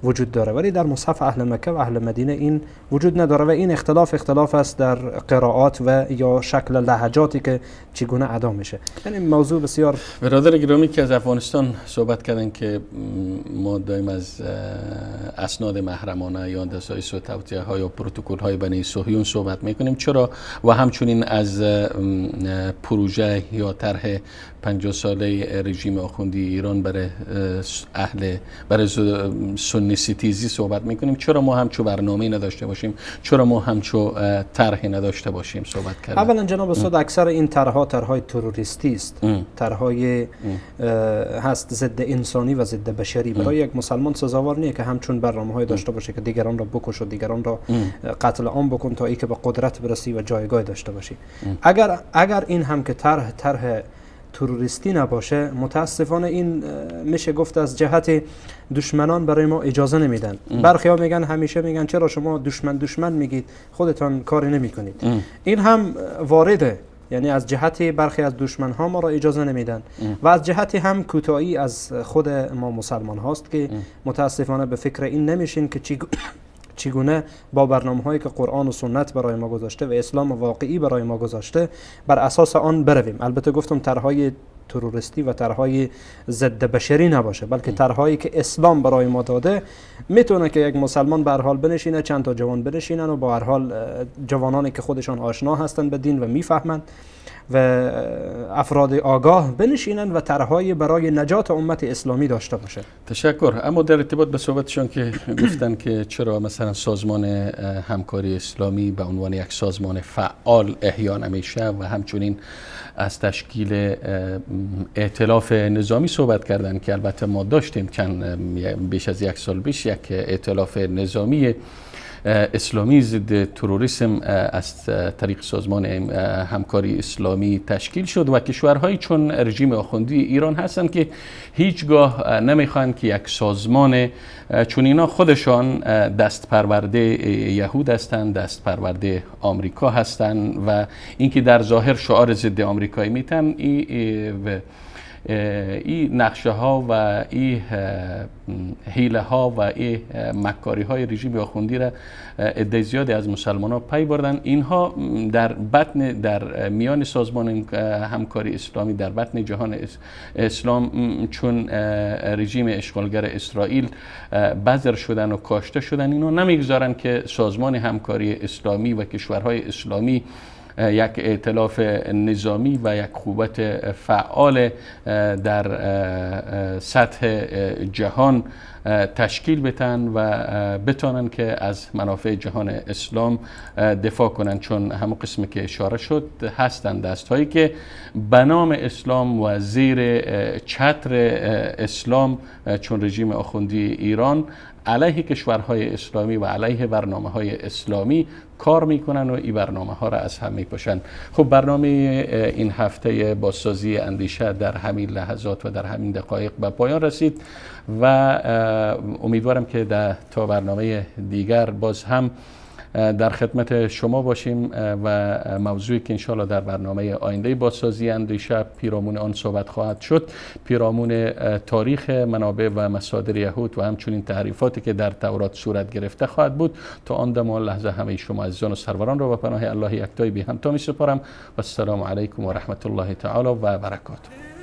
وجود داره، ولی در مصحف اهل مکه و اهل مدینه این وجود نداره و این اختلاف است در قرائات و یا شکل لهجاتی که چگونه ادا میشه. یعنی موضوع بسیار.
برادر گرامی که از افغانستان صحبت کردن که ما دائم از اسناد محرمانه یا دسایس و توطئه ها یا پروتکل های بنی صهیون صحبت میکنیم، چرا و همچنین از پروژه یا طرح 50 ساله رژیم آخوندی ایران برای سنی ستیزی صحبت میکنیم، چرا ما همچو برنامه‌ای نداشته باشیم، چرا ما همچو طرحی نداشته باشیم صحبت کردن.
اولا جناب استاد اکثر این طرحهای تروریستی است، طرحهای هست ضد انسانی و ضد بشری. برای یک مسلمان سزاوار نیست که همچون برنامه‌های داشته باشه که دیگران را بکش و دیگران را قتل عام بکن تا اینکه به قدرت برسی و جایگاه داشته باشی. اگر این هم که طرح تروریستی نباشه، متاسفانه این میشه گفت از جهت دشمنان برای ما اجازه نمیدن. برخی ها میگن، همیشه میگن چرا شما دشمن میگید، خودتان کاری نمی کنید. این هم وارده، یعنی از جهت برخی از دشمن ها ما را اجازه نمیدن و از جهت هم کوتاهی از خود ما مسلمان هاست که متاسفانه به فکر این نمیشین که چگونه با برنامه هایی که قرآن و سنت برای ما گذاشته و اسلام واقعی برای ما گذاشته بر اساس آن برویم. البته گفتم طرحهای تروریستی و طرحهای ضد بشری نباشه، بلکه طرحهایی که اسلام برای ما داده. میتونه که یک مسلمان به هر حال بنشینه، چند تا جوان بنشینن و با هر حال جوانانی که خودشان آشنا هستند به دین و میفهمند و افراد آگاه بنشینن و طرحهای برای نجات امت اسلامی داشته باشه.
تشکر. اما در ارتباط به صحبتشون که گفتن که چرا مثلا سازمان همکاری اسلامی به عنوان یک سازمان فعال احیا نمیشه و همچنین از تشکیل ائتلاف نظامی صحبت کردن که البته ما داشتیم بیش از یک سال پیش یک ائتلاف نظامی اسلامی ضد تروریسم از طریق سازمان همکاری اسلامی تشکیل شد و کشورهایی چون رژیم آخوندی ایران هستند که هیچگاه نمیخوان که یک سازمان چون اینا خودشان دست پرورده یهود هستند، دست پرورده آمریکا هستند و اینکه در ظاهر شعار ضد آمریکایی میتن این نقشه ها و این حیله ها و این مکاری های رژیم آخوندی را عده زیادی از مسلمان ها پی بردن. اینها در میان سازمان همکاری اسلامی در بطن جهان اسلام چون رژیم اشغالگر اسرائیل بذر شدن و کاشته شدن، اینا نمیگذارن که سازمان همکاری اسلامی و کشورهای اسلامی یک ائتلاف نظامی و یک قوت فعال در سطح جهان تشکیل بدن و بتانن که از منافع جهان اسلام دفاع کنن، چون همون قسمی که اشاره شد هستند دستهایی که به نام اسلام و زیر چتر اسلام چون رژیم آخوندی ایران علیه کشورهای اسلامی و علیه برنامه‌های اسلامی کار میکنن و این برنامه ها را از هم میپاشن. خب برنامه این هفته بازسازی اندیشه در همین لحظات و در همین دقایق به پایان رسید و امیدوارم که تا برنامه دیگر باز هم در خدمت شما باشیم و موضوعی که انشاءالله در برنامه آینده بازسازی اندیشه پیرامون آن صحبت خواهد شد، پیرامون تاریخ منابع و مصادر یهود و همچنین تعریفاتی که در تورات صورت گرفته خواهد بود. تا آن دم و لحظه همه شما عزیزان و سروران را به پناه الله یکتای بی همتا می سپارم و السلام علیکم و رحمت الله تعالی و برکاته.